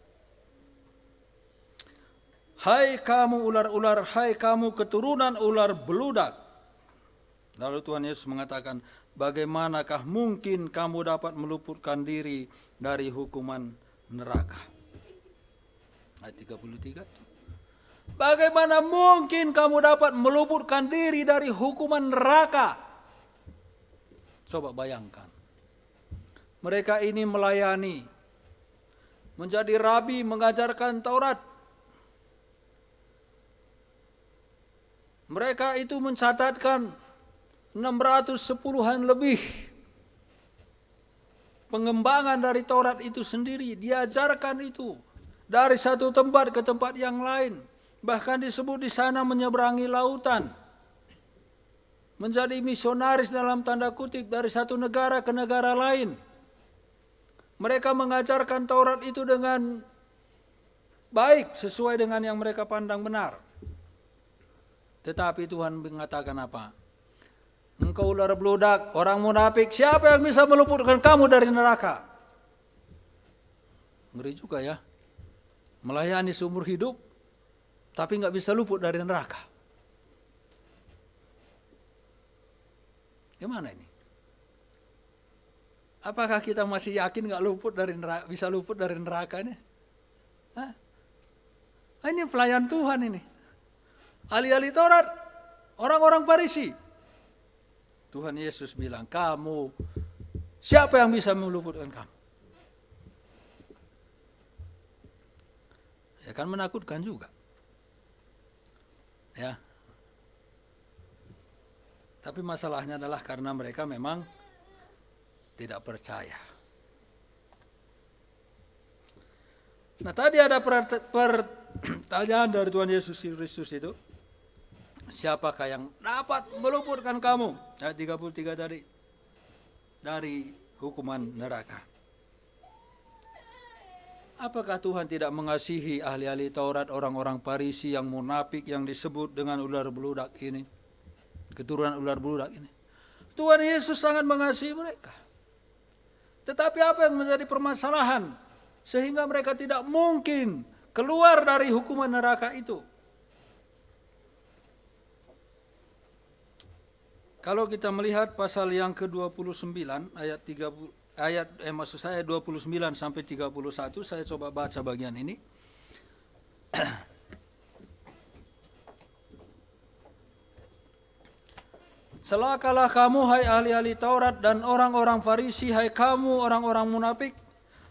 Hai kamu ular-ular, hai kamu keturunan ular beludak. Lalu Tuhan Yesus mengatakan, bagaimanakah mungkin kamu dapat meluputkan diri dari hukuman neraka? Ayat 33 itu. Bagaimana mungkin kamu dapat meluputkan diri dari hukuman neraka? Coba bayangkan. Mereka ini melayani, menjadi rabi, mengajarkan Taurat. Mereka itu mencatatkan 610-an lebih pengembangan dari Taurat itu sendiri. Diajarkan itu dari satu tempat ke tempat yang lain. Bahkan disebut di sana menyeberangi lautan. Menjadi misionaris dalam tanda kutip dari satu negara ke negara lain. Mereka mengajarkan Taurat itu dengan baik, sesuai dengan yang mereka pandang benar. Tetapi Tuhan mengatakan apa? Engkau ular beludak, orang munafik, siapa yang bisa meluputkan kamu dari neraka? Ngeri juga ya. Melayani seumur hidup, tapi nggak bisa luput dari neraka. Gimana ini? Apakah kita masih yakin nggak luput dari neraka, bisa luput dari nerakanya? Hah? Ini pelayan Tuhan ini. Ahli-ahli Taurat, orang-orang Farisi. Tuhan Yesus bilang, kamu, siapa yang bisa meluputkan kamu? Ya kan menakutkan juga. Ya. Tapi masalahnya adalah karena mereka memang tidak percaya. Nah tadi ada pertanyaan dari Tuhan Yesus Kristus itu. Siapakah yang dapat meluputkan kamu? Ayat 33 tadi. Dari hukuman neraka. Apakah Tuhan tidak mengasihi ahli-ahli Taurat, orang-orang Farisi yang munafik yang disebut dengan ular beludak ini? Keturunan ular beludak ini. Tuhan Yesus sangat mengasihi mereka. Tetapi apa yang menjadi permasalahan sehingga mereka tidak mungkin keluar dari hukuman neraka itu? Kalau kita melihat pasal yang ke-29 ayat 29 sampai 31, saya coba baca bagian ini. Celakalah kamu hai ahli-ahli Taurat dan orang-orang Farisi, hai kamu orang-orang munafik,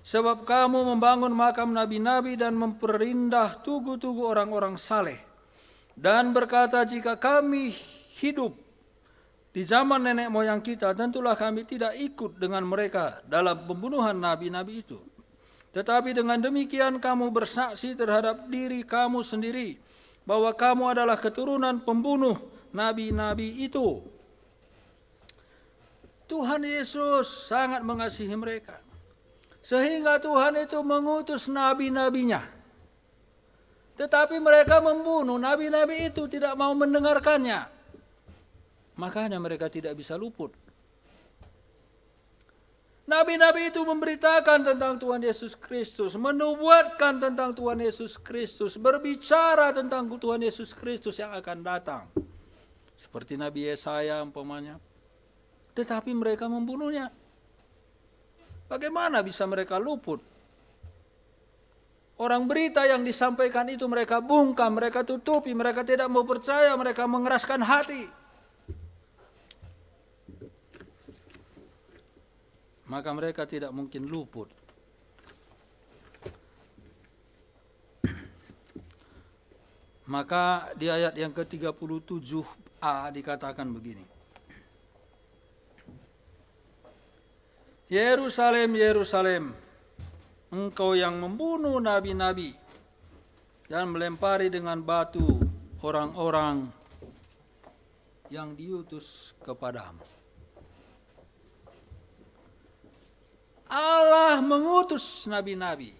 sebab kamu membangun makam nabi-nabi dan memperindah tugu-tugu orang-orang saleh, dan berkata jika kami hidup Di zaman nenek moyang kita, tentulah kami tidak ikut dengan mereka dalam pembunuhan nabi-nabi itu. Tetapi dengan demikian kamu bersaksi terhadap diri kamu sendiri bahwa kamu adalah keturunan pembunuh nabi-nabi itu. Tuhan Yesus sangat mengasihi mereka, sehingga Tuhan itu mengutus nabi-nabinya. Tetapi mereka membunuh nabi-nabi itu, tidak mau mendengarkannya. Makanya mereka tidak bisa luput. Nabi-nabi itu memberitakan tentang Tuhan Yesus Kristus, menubuatkan tentang Tuhan Yesus Kristus, berbicara tentang Tuhan Yesus Kristus yang akan datang. Seperti Nabi Yesaya umpamanya. Tetapi mereka membunuhnya. Bagaimana bisa mereka luput? Orang berita yang disampaikan itu mereka bungkam, mereka tutupi, mereka tidak mau percaya, mereka mengeraskan hati. Maka mereka tidak mungkin luput. Maka di ayat yang ke-37a dikatakan begini. Yerusalem, Yerusalem, engkau yang membunuh nabi-nabi dan melempari dengan batu orang-orang yang diutus kepadamu. Allah mengutus nabi-nabi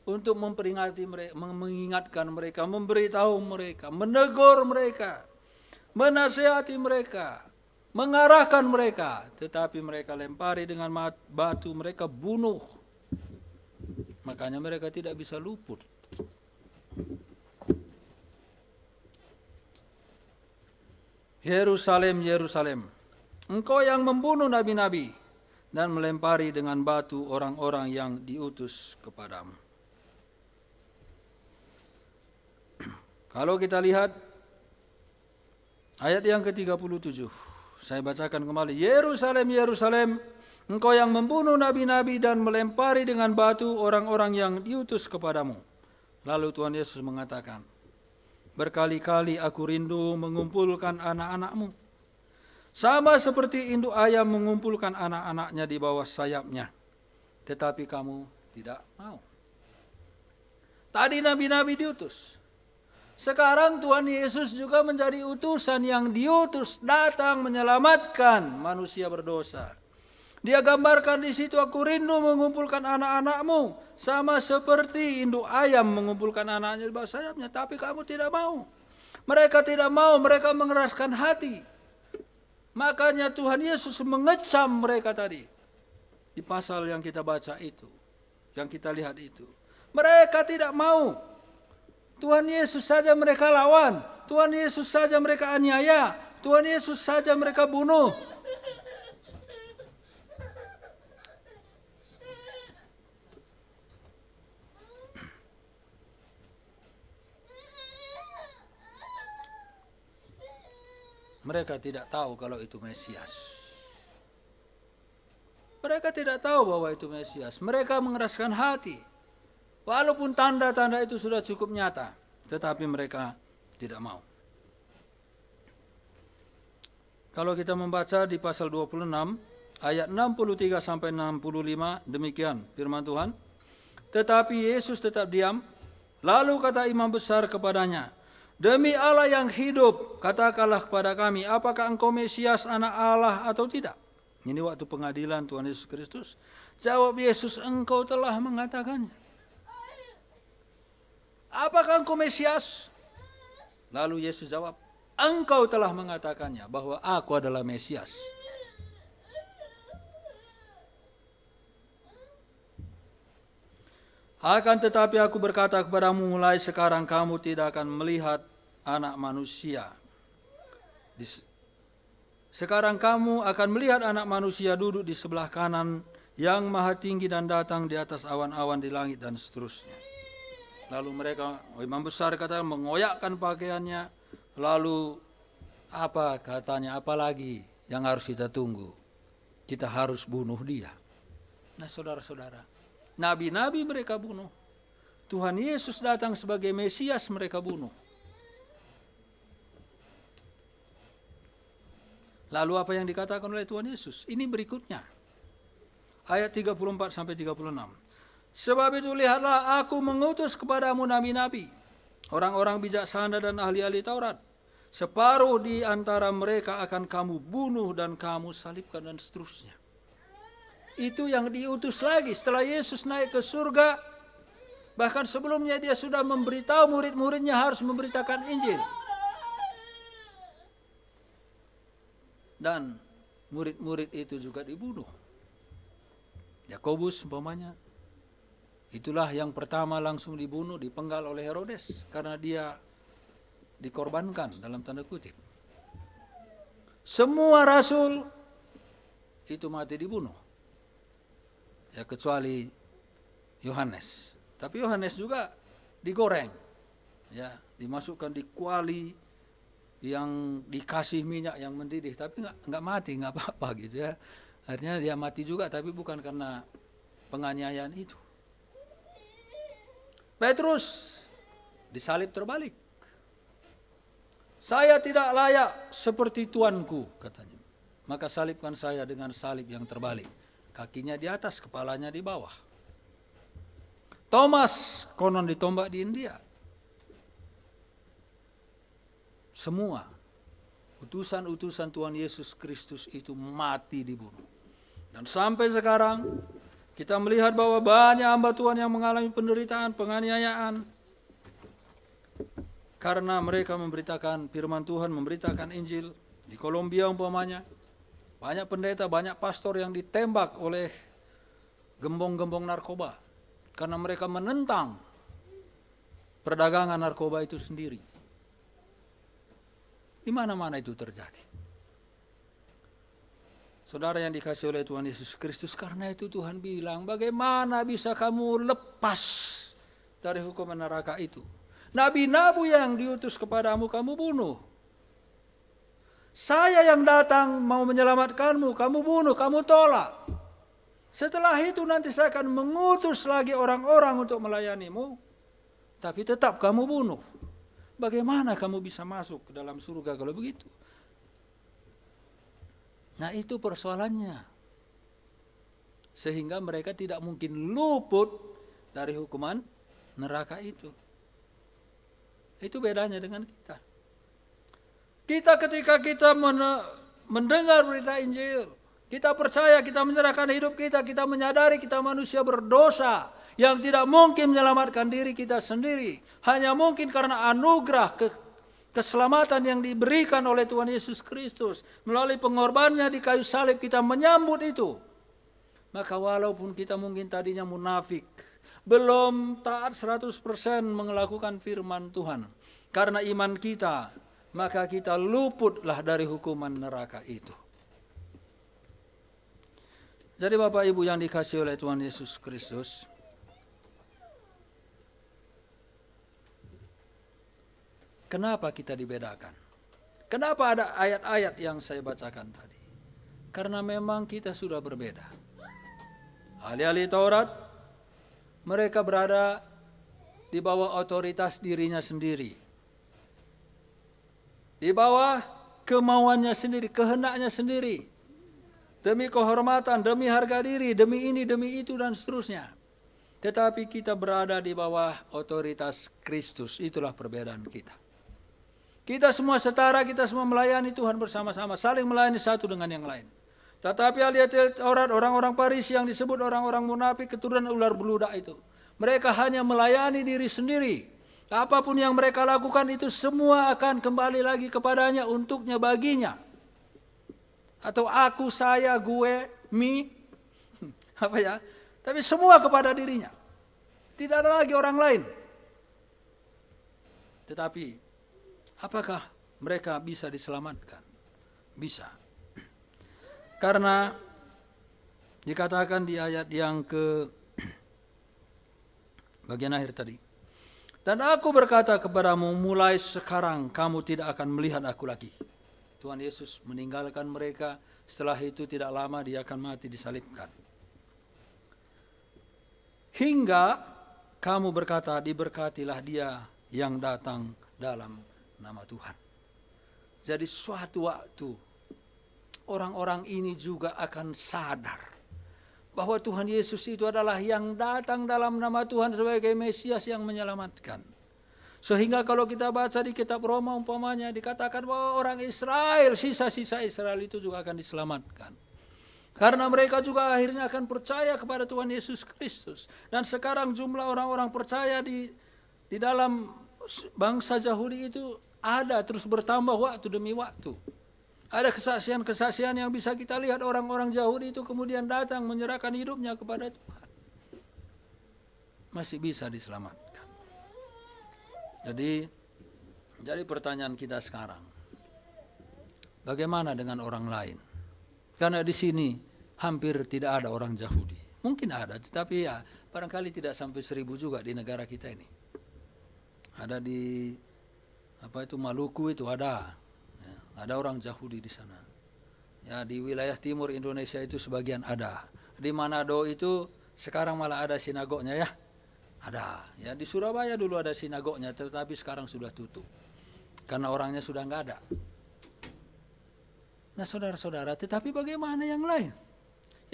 untuk memperingati mereka, mengingatkan mereka, memberitahu mereka, menegur mereka, menasihati mereka, mengarahkan mereka. Tetapi mereka lempari dengan batu, mereka bunuh. Makanya mereka tidak bisa luput. Yerusalem, Yerusalem, engkau yang membunuh nabi-nabi dan melempari dengan batu orang-orang yang diutus kepadamu. Kalau kita lihat ayat yang ke-37, saya bacakan kembali. Yerusalem, Yerusalem, engkau yang membunuh nabi-nabi dan melempari dengan batu orang-orang yang diutus kepadamu. Lalu Tuhan Yesus mengatakan, berkali-kali aku rindu mengumpulkan anak-anakmu, sama seperti induk ayam mengumpulkan anak-anaknya di bawah sayapnya. Tetapi kamu tidak mau. Tadi nabi-nabi diutus. Sekarang Tuhan Yesus juga menjadi utusan yang diutus datang menyelamatkan manusia berdosa. Dia gambarkan di situ, aku rindu mengumpulkan anak-anakmu sama seperti induk ayam mengumpulkan anaknya di bawah sayapnya. Tapi kamu tidak mau. Mereka tidak mau, mereka mengeraskan hati. Makanya Tuhan Yesus mengecam mereka tadi. Di pasal yang kita baca itu, yang kita lihat itu. Mereka tidak mau. Tuhan Yesus saja mereka lawan. Tuhan Yesus saja mereka aniaya. Tuhan Yesus saja mereka bunuh. Mereka tidak tahu kalau itu Mesias. Mereka tidak tahu bahwa itu Mesias. Mereka mengeraskan hati. Walaupun tanda-tanda itu sudah cukup nyata, tetapi mereka tidak mau. Kalau kita membaca di pasal 26, ayat 63 sampai 65, demikian firman Tuhan. Tetapi Yesus tetap diam. Lalu kata imam besar kepadanya, demi Allah yang hidup, katakanlah kepada kami, apakah engkau Mesias anak Allah atau tidak? Ini waktu pengadilan Tuhan Yesus Kristus. Jawab Yesus, engkau telah mengatakannya. Apakah engkau Mesias? Lalu Yesus jawab, engkau telah mengatakannya bahwa aku adalah Mesias. Akan tetapi aku berkata kepadamu, mulai sekarang kamu tidak akan melihat anak manusia. Sekarang kamu akan melihat anak manusia duduk di sebelah kanan yang maha tinggi dan datang di atas awan-awan di langit dan seterusnya. Lalu mereka, imam besar kata, mengoyakkan pakaiannya. Lalu apa katanya, apalagi yang harus kita tunggu? Kita harus bunuh dia. Nah saudara-saudara, nabi-nabi mereka bunuh. Tuhan Yesus datang sebagai Mesias mereka bunuh. Lalu apa yang dikatakan oleh Tuhan Yesus? Ini berikutnya. Ayat 34 sampai 36. Sebab itu lihatlah, aku mengutus kepadamu nabi-nabi, orang-orang bijaksana dan ahli-ahli Taurat. Separuh di antara mereka akan kamu bunuh dan kamu salibkan, dan seterusnya. Itu yang diutus lagi setelah Yesus naik ke surga. Bahkan sebelumnya dia sudah memberitahu murid-muridnya harus memberitakan Injil. Dan murid-murid itu juga dibunuh. Yakobus umpamanya, itulah yang pertama langsung dibunuh, dipenggal oleh Herodes karena dia dikorbankan dalam tanda kutip. Semua rasul itu mati dibunuh. Ya kecuali Yohanes. Tapi Yohanes juga digoreng. Ya, dimasukkan di kuali yang dikasih minyak yang mendidih, tapi enggak mati, enggak apa-apa gitu ya. Artinya dia mati juga, tapi bukan karena penganiayaan itu. Petrus disalib terbalik. Saya tidak layak seperti tuanku, katanya. Maka salibkan saya dengan salib yang terbalik. Kakinya di atas, kepalanya di bawah. Thomas konon ditombak di India. Semua utusan-utusan Tuhan Yesus Kristus itu mati dibunuh. Dan sampai sekarang kita melihat bahwa banyak hamba Tuhan yang mengalami penderitaan, penganiayaan, karena mereka memberitakan firman Tuhan, memberitakan Injil. Di Kolombia umpamanya, banyak pendeta, banyak pastor yang ditembak oleh gembong-gembong narkoba karena mereka menentang perdagangan narkoba itu sendiri. Di mana-mana itu terjadi. Saudara yang dikasihi oleh Tuhan Yesus Kristus, karena itu Tuhan bilang, bagaimana bisa kamu lepas dari hukuman neraka itu? Nabi-nabi yang diutus kepadamu kamu bunuh. Saya yang datang mau menyelamatkanmu, kamu bunuh, kamu tolak. Setelah itu nanti saya akan mengutus lagi orang-orang untuk melayanimu, tapi tetap kamu bunuh. Bagaimana kamu bisa masuk ke dalam surga kalau begitu? Nah itu persoalannya. Sehingga mereka tidak mungkin luput dari hukuman neraka itu. Itu bedanya dengan kita. Kita ketika kita mendengar berita Injil, kita percaya, kita menyerahkan hidup kita, kita menyadari kita manusia berdosa yang tidak mungkin menyelamatkan diri kita sendiri. Hanya mungkin karena anugerah keselamatan yang diberikan oleh Tuhan Yesus Kristus. Melalui pengorbanannya di kayu salib kita menyambut itu. Maka walaupun kita mungkin tadinya munafik, belum taat 100% melakukan firman Tuhan, karena iman kita, maka kita luputlah dari hukuman neraka itu. Jadi Bapak Ibu yang dikasihi oleh Tuhan Yesus Kristus, kenapa kita dibedakan? Kenapa ada ayat-ayat yang saya bacakan tadi? Karena memang kita sudah berbeda. Ahli-ahli Taurat, mereka berada di bawah otoritas dirinya sendiri. Di bawah kemauannya sendiri, kehendaknya sendiri. Demi kehormatan, demi harga diri, demi ini, demi itu, dan seterusnya. Tetapi kita berada di bawah otoritas Kristus. Itulah perbedaan kita. Kita semua setara, kita semua melayani Tuhan bersama-sama, saling melayani satu dengan yang lain. Tetapi ahli Taurat, orang-orang Farisi yang disebut orang-orang munafik, keturunan ular beludak itu, mereka hanya melayani diri sendiri. Apapun yang mereka lakukan itu semua akan kembali lagi kepadanya, untuknya, baginya. Atau aku, saya, gue, me, apa ya? Tapi semua kepada dirinya. Tidak ada lagi orang lain. Tetapi apakah mereka bisa diselamatkan? Bisa. Karena dikatakan di ayat yang ke bagian akhir tadi. Dan aku berkata kepadamu, mulai sekarang kamu tidak akan melihat aku lagi. Tuhan Yesus meninggalkan mereka, setelah itu tidak lama dia akan mati disalibkan. Hingga kamu berkata, diberkatilah dia yang datang dalam nama Tuhan. Jadi suatu waktu orang-orang ini juga akan sadar bahwa Tuhan Yesus itu adalah yang datang dalam nama Tuhan sebagai Mesias yang menyelamatkan. Sehingga kalau kita baca di kitab Roma umpamanya dikatakan bahwa orang Israel, sisa-sisa Israel itu juga akan diselamatkan. Karena mereka juga akhirnya akan percaya kepada Tuhan Yesus Kristus. Dan sekarang jumlah orang-orang percaya di dalam bangsa Yahudi itu ada terus bertambah waktu demi waktu. Ada kesaksian-kesaksian yang bisa kita lihat orang-orang Yahudi itu kemudian datang menyerahkan hidupnya kepada Tuhan. Masih bisa diselamatkan. Jadi pertanyaan kita sekarang, bagaimana dengan orang lain? Karena di sini hampir tidak ada orang Yahudi. Mungkin ada, tetapi ya barangkali tidak sampai 1000 juga di negara kita ini. Ada di Maluku itu ada. Ada orang Yahudi di sana. Ya, di wilayah timur Indonesia itu sebagian ada. Di Manado itu sekarang malah ada sinagognya ya. Ada. Ya, di Surabaya dulu ada sinagognya, tetapi sekarang sudah tutup. Karena orangnya sudah enggak ada. Nah, saudara-saudara, tetapi bagaimana yang lain?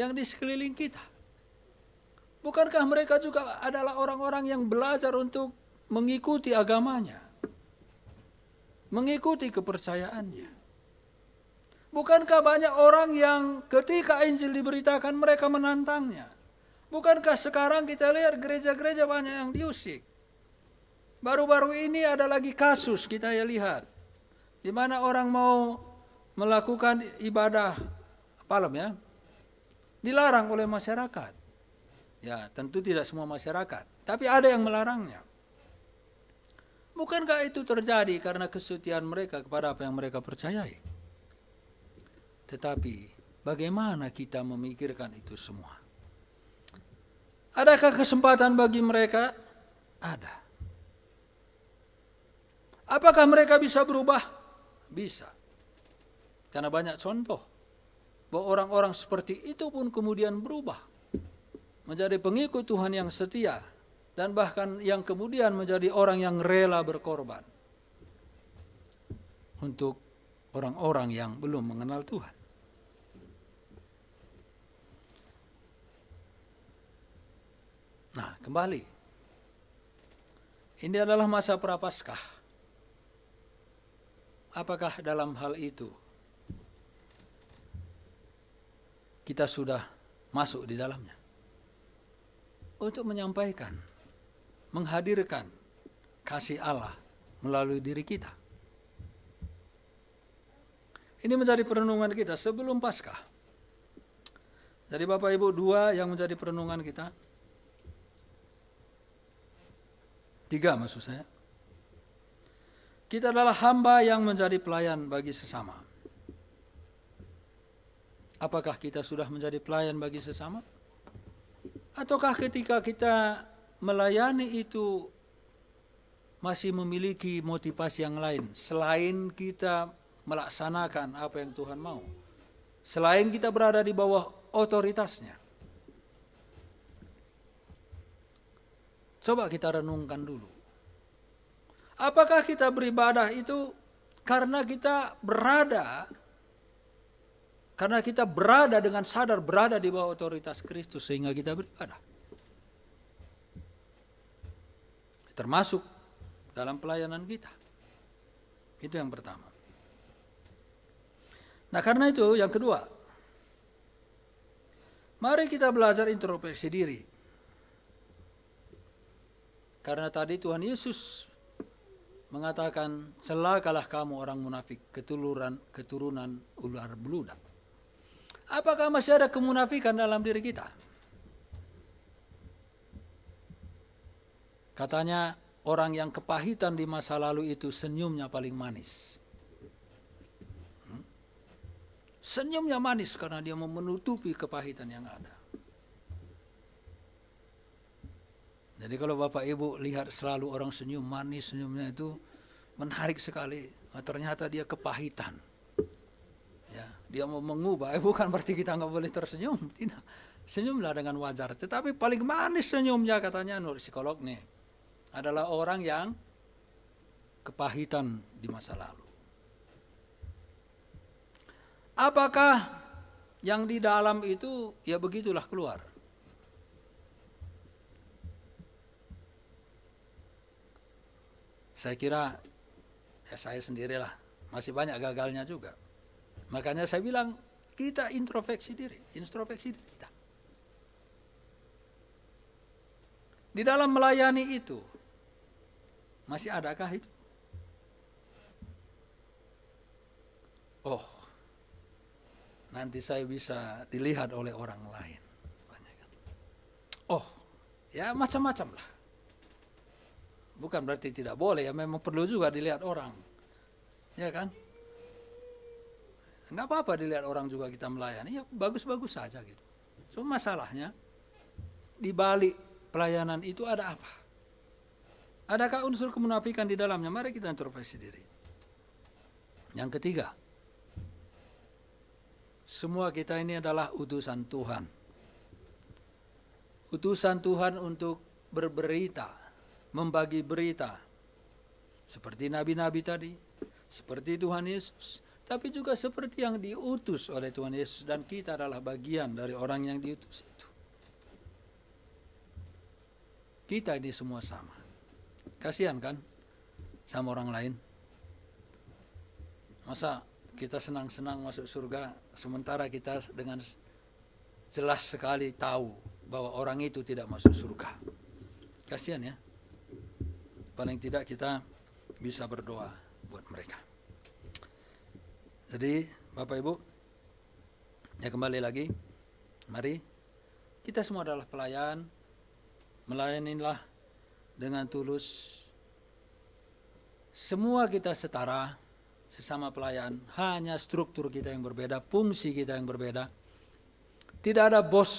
Yang di sekeliling kita? Bukankah mereka juga adalah orang-orang yang belajar untuk mengikuti agamanya? Mengikuti kepercayaannya. Bukankah banyak orang yang ketika Injil diberitakan mereka menantangnya? Bukankah sekarang kita lihat gereja-gereja banyak yang diusik? Baru-baru ini ada lagi kasus kita ya lihat. Di mana orang mau melakukan ibadah malam ya. Dilarang oleh masyarakat. Ya tentu tidak semua masyarakat. Tapi ada yang melarangnya. Bukankah itu terjadi karena kesetiaan mereka kepada apa yang mereka percayai? Tetapi bagaimana kita memikirkan itu semua? Adakah kesempatan bagi mereka? Ada. Apakah mereka bisa berubah? Bisa. Karena banyak contoh bahwa orang-orang seperti itu pun kemudian berubah menjadi pengikut Tuhan yang setia dan bahkan yang kemudian menjadi orang yang rela berkorban untuk orang-orang yang belum mengenal Tuhan. Nah, kembali. Ini adalah masa Prapaskah. Apakah dalam hal itu kita sudah masuk di dalamnya? Untuk menyampaikan, menghadirkan kasih Allah melalui diri kita. Ini menjadi perenungan kita sebelum Paskah. Jadi Bapak Ibu, 2 yang menjadi perenungan kita. 3 maksud saya. Kita adalah hamba yang menjadi pelayan bagi sesama. Apakah kita sudah menjadi pelayan bagi sesama? Ataukah ketika kita melayani itu masih memiliki motivasi yang lain selain kita melaksanakan apa yang Tuhan mau? Selain kita berada di bawah otoritasnya. Coba kita renungkan dulu. Apakah kita beribadah itu karena kita berada dengan sadar berada di bawah otoritas Kristus sehingga kita beribadah? Termasuk dalam pelayanan kita. Itu yang pertama. Nah, karena itu yang kedua, mari kita belajar introspeksi diri. Karena tadi Tuhan Yesus mengatakan, celakalah kamu orang munafik, keturunan ular beludak. Apakah masih ada kemunafikan dalam diri kita? Katanya orang yang kepahitan di masa lalu itu senyumnya paling manis. Senyumnya manis karena dia mau menutupi kepahitan yang ada. Jadi kalau Bapak Ibu lihat selalu orang senyum manis, senyumnya itu menarik sekali. Nah, ternyata dia kepahitan. Ya, dia mau mengubah. Bukan berarti kita nggak boleh tersenyum, tidak. Senyumlah dengan wajar. Tetapi paling manis senyumnya katanya menurut psikolog nih adalah orang yang kepahitan di masa lalu. Apakah yang di dalam itu ya begitulah keluar? Saya kira ya saya sendirilah, masih banyak gagalnya juga. Makanya saya bilang kita introspeksi diri kita. Di dalam melayani itu masih adakah itu? Oh, nanti saya bisa dilihat oleh orang lain. Oh, ya macam-macam lah. Bukan berarti tidak boleh, ya memang perlu juga dilihat orang. Ya kan? Enggak apa-apa dilihat orang juga kita melayani, ya bagus-bagus saja gitu. Cuma masalahnya, di balik pelayanan itu ada apa? Adakah unsur kemunafikan di dalamnya? Mari kita introspeksi diri. Yang ketiga, semua kita ini adalah utusan Tuhan. Utusan Tuhan untuk berberita, membagi berita. Seperti nabi-nabi tadi, seperti Tuhan Yesus, tapi juga seperti yang diutus oleh Tuhan Yesus, dan kita adalah bagian dari orang yang diutus itu. Kita ini semua sama. Kasihan kan sama orang lain? Masa kita senang-senang masuk surga, sementara kita dengan jelas sekali tahu bahwa orang itu tidak masuk surga. Kasihan ya. Paling tidak kita bisa berdoa buat mereka. Jadi Bapak Ibu, ya kembali lagi, mari kita semua adalah pelayan, melayanilah dengan tulus. Semua kita setara, sesama pelayan, hanya struktur kita yang berbeda, fungsi kita yang berbeda. Tidak ada bos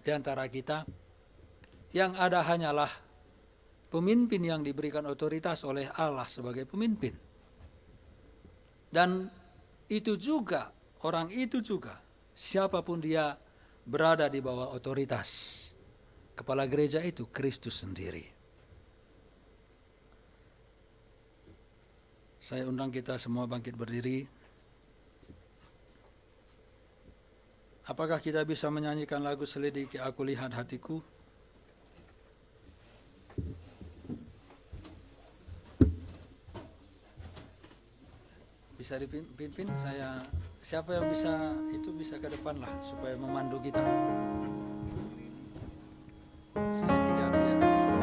di antara kita, yang ada hanyalah pemimpin yang diberikan otoritas oleh Allah sebagai pemimpin. Dan itu juga, orang itu juga, siapapun dia berada di bawah otoritas. Kepala gereja itu Kristus sendiri. Saya undang kita semua bangkit berdiri. Apakah kita bisa menyanyikan lagu Selidiki Aku Lihat Hatiku? Bisa dipimpin saya, siapa yang bisa itu bisa ke depan lah supaya memandu kita. Selidiki aku lihat hatiku.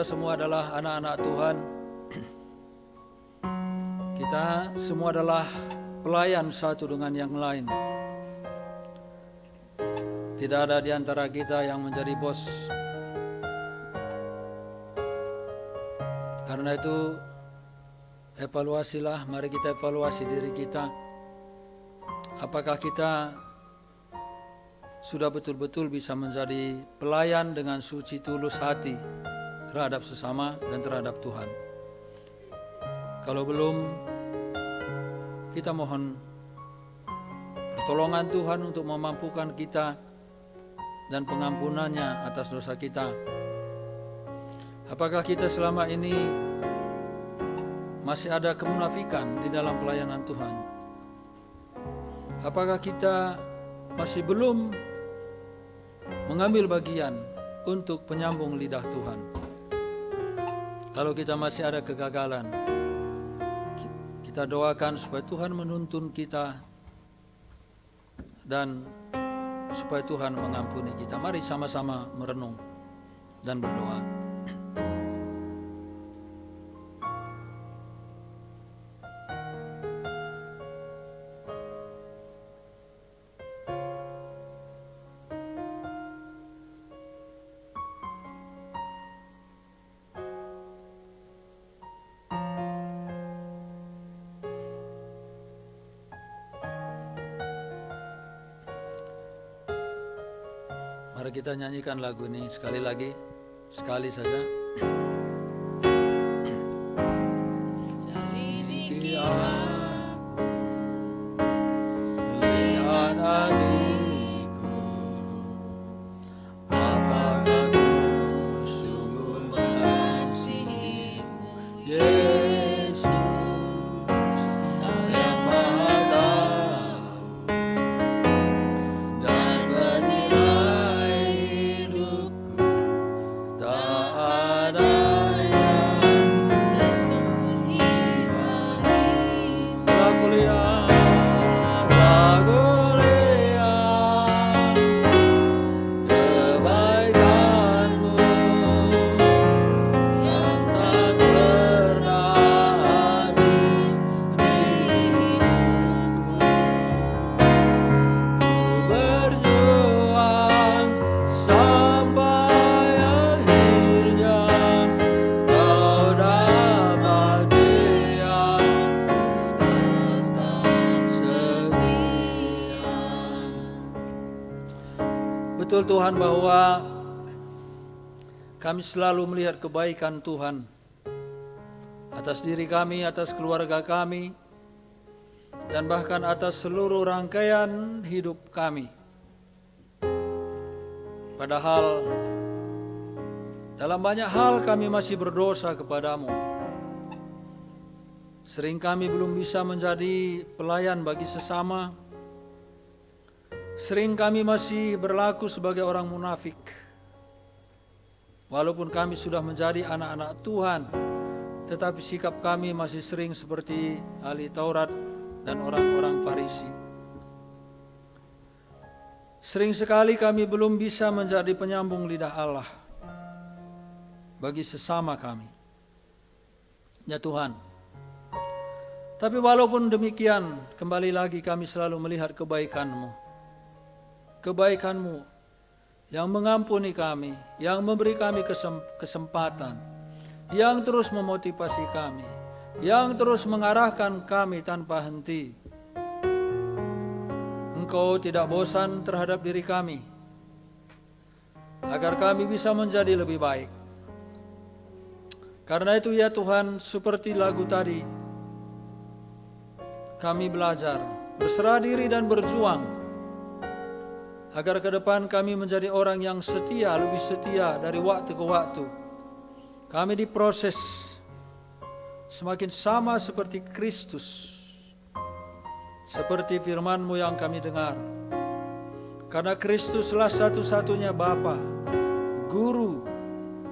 kita semua adalah anak-anak Tuhan. Kita semua adalah pelayan satu dengan yang lain. Tidak ada di antara kita yang menjadi bos. Karena itu, evaluasilah, mari kita evaluasi diri kita. Apakah kita sudah betul-betul bisa menjadi pelayan dengan suci tulus hati terhadap sesama dan terhadap Tuhan. Kalau belum, kita mohon pertolongan Tuhan untuk memampukan kita dan pengampunannya atas dosa kita. Apakah kita selama ini masih ada kemunafikan di dalam pelayanan Tuhan? Apakah kita masih belum mengambil bagian untuk penyambung lidah Tuhan? Kalau kita masih ada kegagalan, kita doakan supaya Tuhan menuntun kita dan supaya Tuhan mengampuni kita. Mari sama-sama merenung dan berdoa. Mari kita nyanyikan lagu ini sekali lagi, sekali saja. Selidiki aku, lihat hatiku, apakah ku sungguh mengasihimu, Yesus, Kau yang Maha Tahu dan menilai hidupku, tak ada yang tersembunyi bagimu. Telah kulihat kebaikanmu yang tak pernah habis di hidupku. Ku berjuang sampai akhirnya Kau dapati aku tetap setia. Betul Tuhan bahwa kami selalu melihat kebaikan Tuhan atas diri kami, atas keluarga kami, dan bahkan atas seluruh rangkaian hidup kami. Padahal dalam banyak hal kami masih berdosa kepadamu. Sering kami belum bisa menjadi pelayan bagi sesama. Sering kami masih berlaku sebagai orang munafik. Walaupun kami sudah menjadi anak-anak Tuhan, tetapi sikap kami masih sering seperti ahli Taurat dan orang-orang Farisi. Sering sekali kami belum bisa menjadi penyambung lidah Allah bagi sesama kami. Ya Tuhan, tapi walaupun demikian, kembali lagi kami selalu melihat kebaikan-Mu. Kebaikan-Mu yang mengampuni kami, yang memberi kami kesempatan, yang terus memotivasi kami, yang terus mengarahkan kami tanpa henti. Engkau tidak bosan terhadap diri kami, agar kami bisa menjadi lebih baik. Karena itu ya Tuhan, seperti lagu tadi, kami belajar berserah diri dan berjuang, agar ke depan kami menjadi orang yang setia, lebih setia dari waktu ke waktu. Kami diproses semakin sama seperti Kristus, seperti firman-Mu yang kami dengar. Karena Kristuslah satu-satunya Bapa, Guru,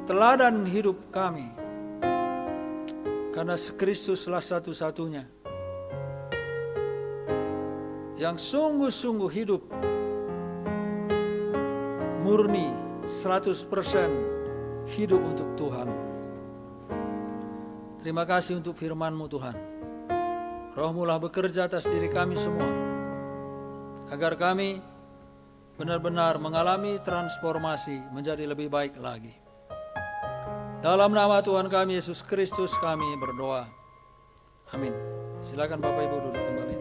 teladan hidup kami. Karena Kristuslah satu-satunya yang sungguh-sungguh hidup murni 100% hidup untuk Tuhan. Terima kasih untuk firman-Mu Tuhan. Roh-Mu lah bekerja atas diri kami semua, agar kami benar-benar mengalami transformasi menjadi lebih baik lagi. Dalam nama Tuhan kami Yesus Kristus kami berdoa. Amin. Silakan Bapak Ibu duduk kembali.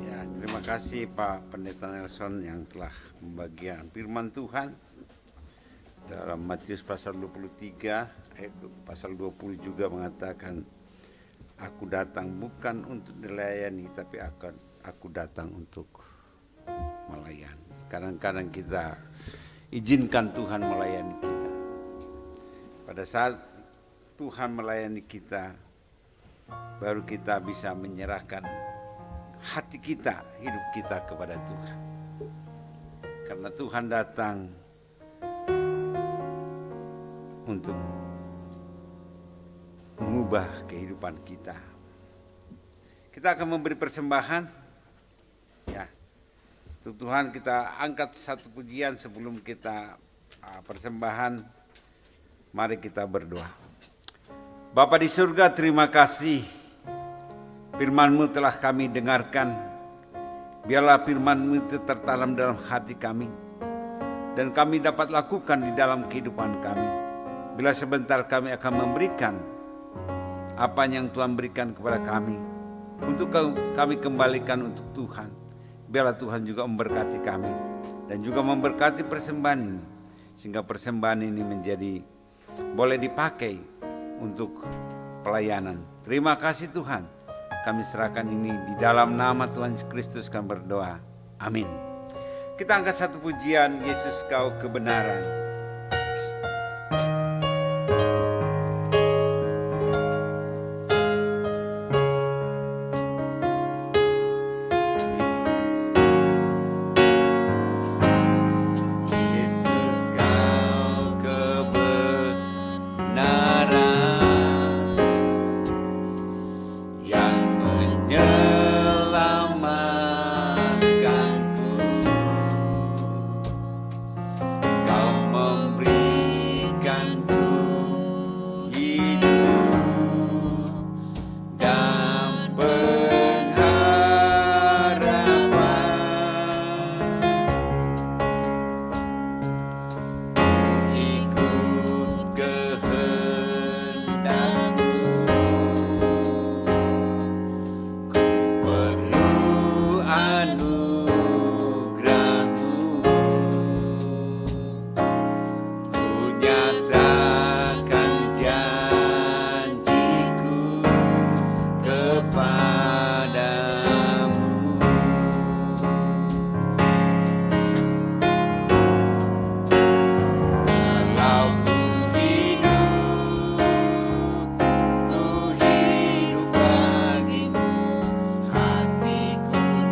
Ya, terima kasih Pak Pendeta Nelson yang telah membagikan firman Tuhan. Dalam Matius pasal 23, pasal 20 juga mengatakan, aku datang bukan untuk dilayani, tapi aku datang untuk melayani. Kadang-kadang kita izinkan Tuhan melayani kita. Pada saat Tuhan melayani kita, baru kita bisa menyerahkan hati kita, hidup kita kepada Tuhan. Karena Tuhan datang untuk mengubah kehidupan kita. Kita akan memberi persembahan. Ya, untuk Tuhan kita angkat satu pujian sebelum kita persembahan. Mari kita berdoa. Bapa di surga, terima kasih firman-Mu telah kami dengarkan. Biarlah firman-Mu itu tertanam dalam hati kami, dan kami dapat lakukan di dalam kehidupan kami. Bila sebentar kami akan memberikan apa yang Tuhan berikan kepada kami, untuk kami kembalikan untuk Tuhan. Biarlah Tuhan juga memberkati kami dan juga memberkati persembahan ini, sehingga persembahan ini menjadi boleh dipakai untuk pelayanan. Terima kasih Tuhan. Kami serahkan ini di dalam nama Tuhan Yesus Kristus kami berdoa. Amin. Kita angkat satu pujian, Yesus Kau Kebenaran.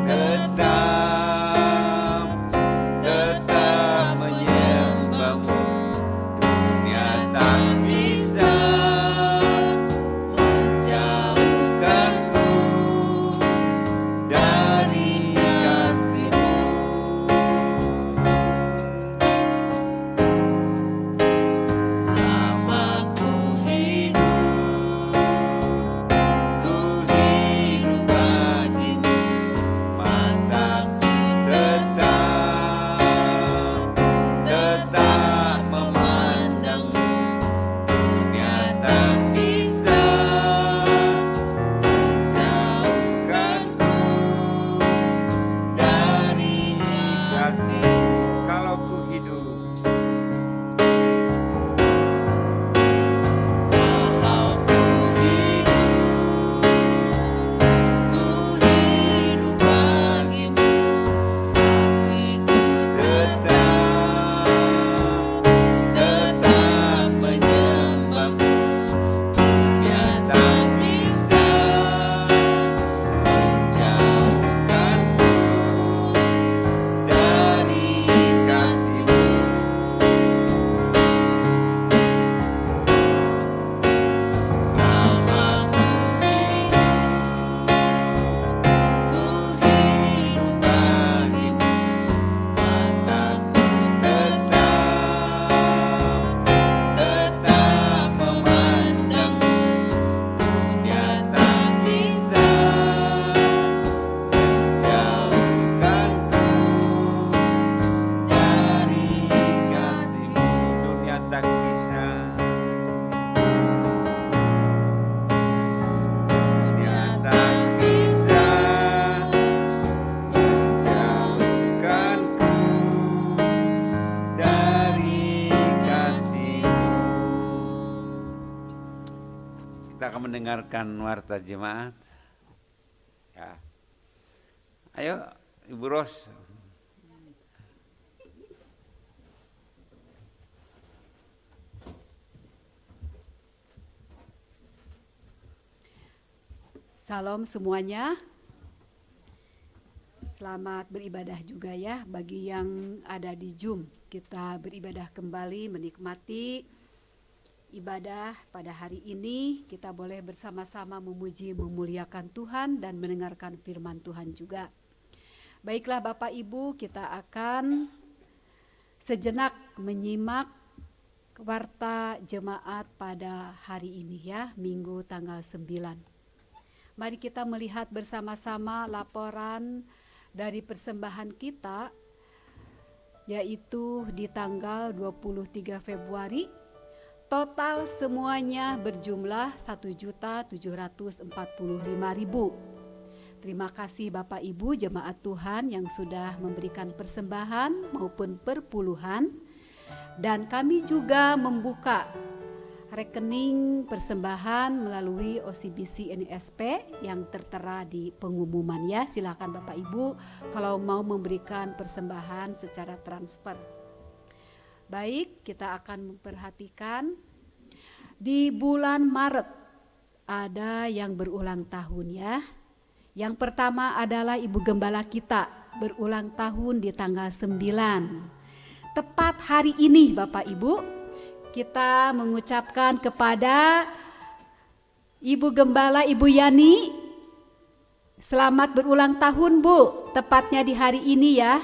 Tetap mendengarkan warta jemaat? Ya. Ayo, Ibu Ros. Salam semuanya. Selamat beribadah juga ya bagi yang ada di Zoom. Kita beribadah kembali, menikmati ibadah pada hari ini. Kita boleh bersama-sama memuji, memuliakan Tuhan dan mendengarkan firman Tuhan juga. Baiklah Bapak Ibu, kita akan sejenak menyimak warta jemaat pada hari ini ya, Minggu tanggal 9. Mari kita melihat bersama-sama laporan dari persembahan kita, yaitu di tanggal 23 Februari. Total semuanya berjumlah 1.745.000. Terima kasih Bapak Ibu jemaat Tuhan yang sudah memberikan persembahan maupun perpuluhan. Dan kami juga membuka rekening persembahan melalui OCBC NSP yang tertera di pengumuman ya. Silakan Bapak Ibu kalau mau memberikan persembahan secara transfer. Baik, kita akan memperhatikan di bulan Maret ada yang berulang tahun ya. Yang pertama adalah Ibu Gembala kita berulang tahun di tanggal 9. Tepat hari ini Bapak Ibu, kita mengucapkan kepada Ibu Gembala Ibu Yani, selamat berulang tahun Bu, tepatnya di hari ini ya.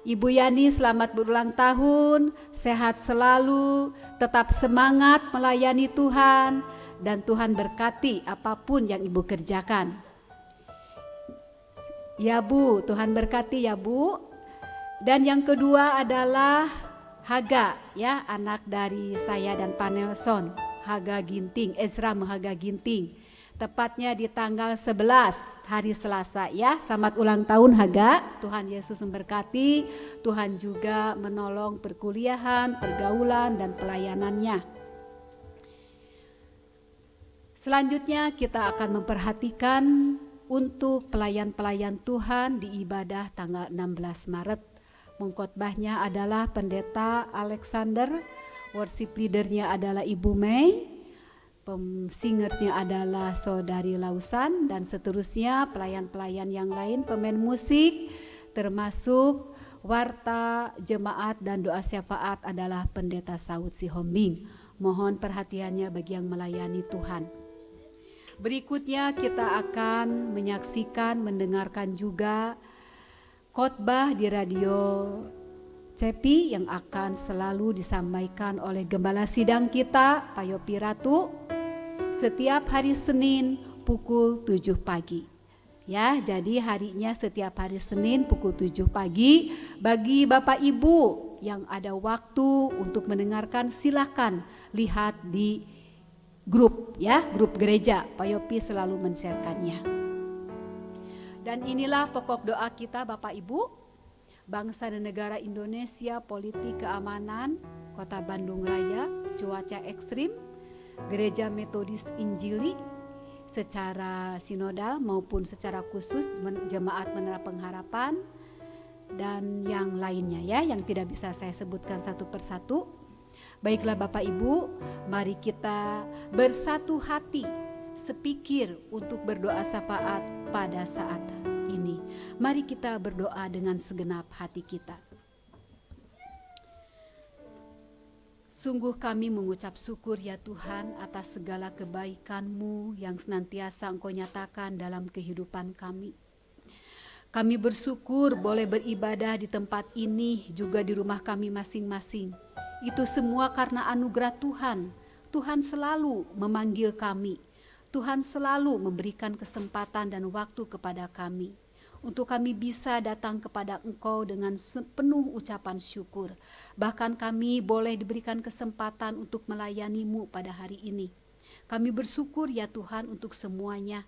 Ibu Yani selamat berulang tahun, sehat selalu, tetap semangat melayani Tuhan, dan Tuhan berkati apapun yang Ibu kerjakan. Ya Bu, Tuhan berkati ya Bu. Dan yang kedua adalah Haga ya, anak dari saya dan Pak Nelson, Haga Ginting, Ezra Mahaga Ginting. Tepatnya di tanggal 11 hari Selasa ya. Selamat ulang tahun Haga. Tuhan Yesus memberkati. Tuhan juga menolong perkuliahan, pergaulan dan pelayanannya. Selanjutnya kita akan memperhatikan untuk pelayan-pelayan Tuhan di ibadah tanggal 16 Maret. Pengkhotbahnya adalah Pendeta Alexander, worship leadernya adalah Ibu Mei, singersnya adalah Saudari Lausan, dan seterusnya pelayan-pelayan yang lain, pemain musik, termasuk warta jemaat dan doa syafaat adalah Pendeta Saud Sihombing. Mohon perhatiannya bagi yang melayani Tuhan. Berikutnya kita akan menyaksikan, mendengarkan juga khotbah di radio Cepi yang akan selalu disampaikan oleh Gembala Sidang kita, Pak Yopi Ratu, setiap hari Senin pukul 7 pagi. Ya, jadi harinya setiap hari Senin pukul 7 pagi. Bagi Bapak Ibu yang ada waktu untuk mendengarkan, silakan lihat di grup ya, grup gereja. Pak Yopi selalu men-share-kannya. Dan inilah pokok doa kita Bapak Ibu, bangsa dan negara Indonesia, politik keamanan, Kota Bandung Raya, cuaca ekstrim, Gereja Metodis Injili secara sinodal maupun secara khusus jemaat Menara Pengharapan, dan yang lainnya ya, yang tidak bisa saya sebutkan satu persatu. Baiklah Bapak Ibu, mari kita bersatu hati, sepikir untuk berdoa syafaat pada saat ini. Mari kita berdoa dengan segenap hati kita. Sungguh kami mengucap syukur ya Tuhan atas segala kebaikan-Mu yang senantiasa Engkau nyatakan dalam kehidupan kami. Kami bersyukur boleh beribadah di tempat ini, juga di rumah kami masing-masing. Itu semua karena anugerah Tuhan. Tuhan selalu memanggil kami. Tuhan selalu memberikan kesempatan dan waktu kepada kami untuk kami bisa datang kepada Engkau dengan sepenuh ucapan syukur. Bahkan kami boleh diberikan kesempatan untuk melayani-Mu pada hari ini. Kami bersyukur ya Tuhan untuk semuanya.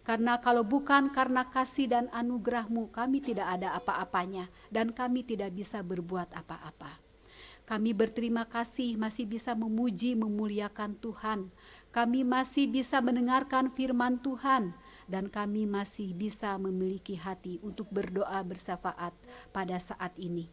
Karena kalau bukan karena kasih dan anugerah-Mu, kami tidak ada apa-apanya dan kami tidak bisa berbuat apa-apa. Kami berterima kasih masih bisa memuji, memuliakan Tuhan. kami masih bisa mendengarkan firman Tuhan, dan kami masih bisa memiliki hati untuk berdoa bersyafaat pada saat ini.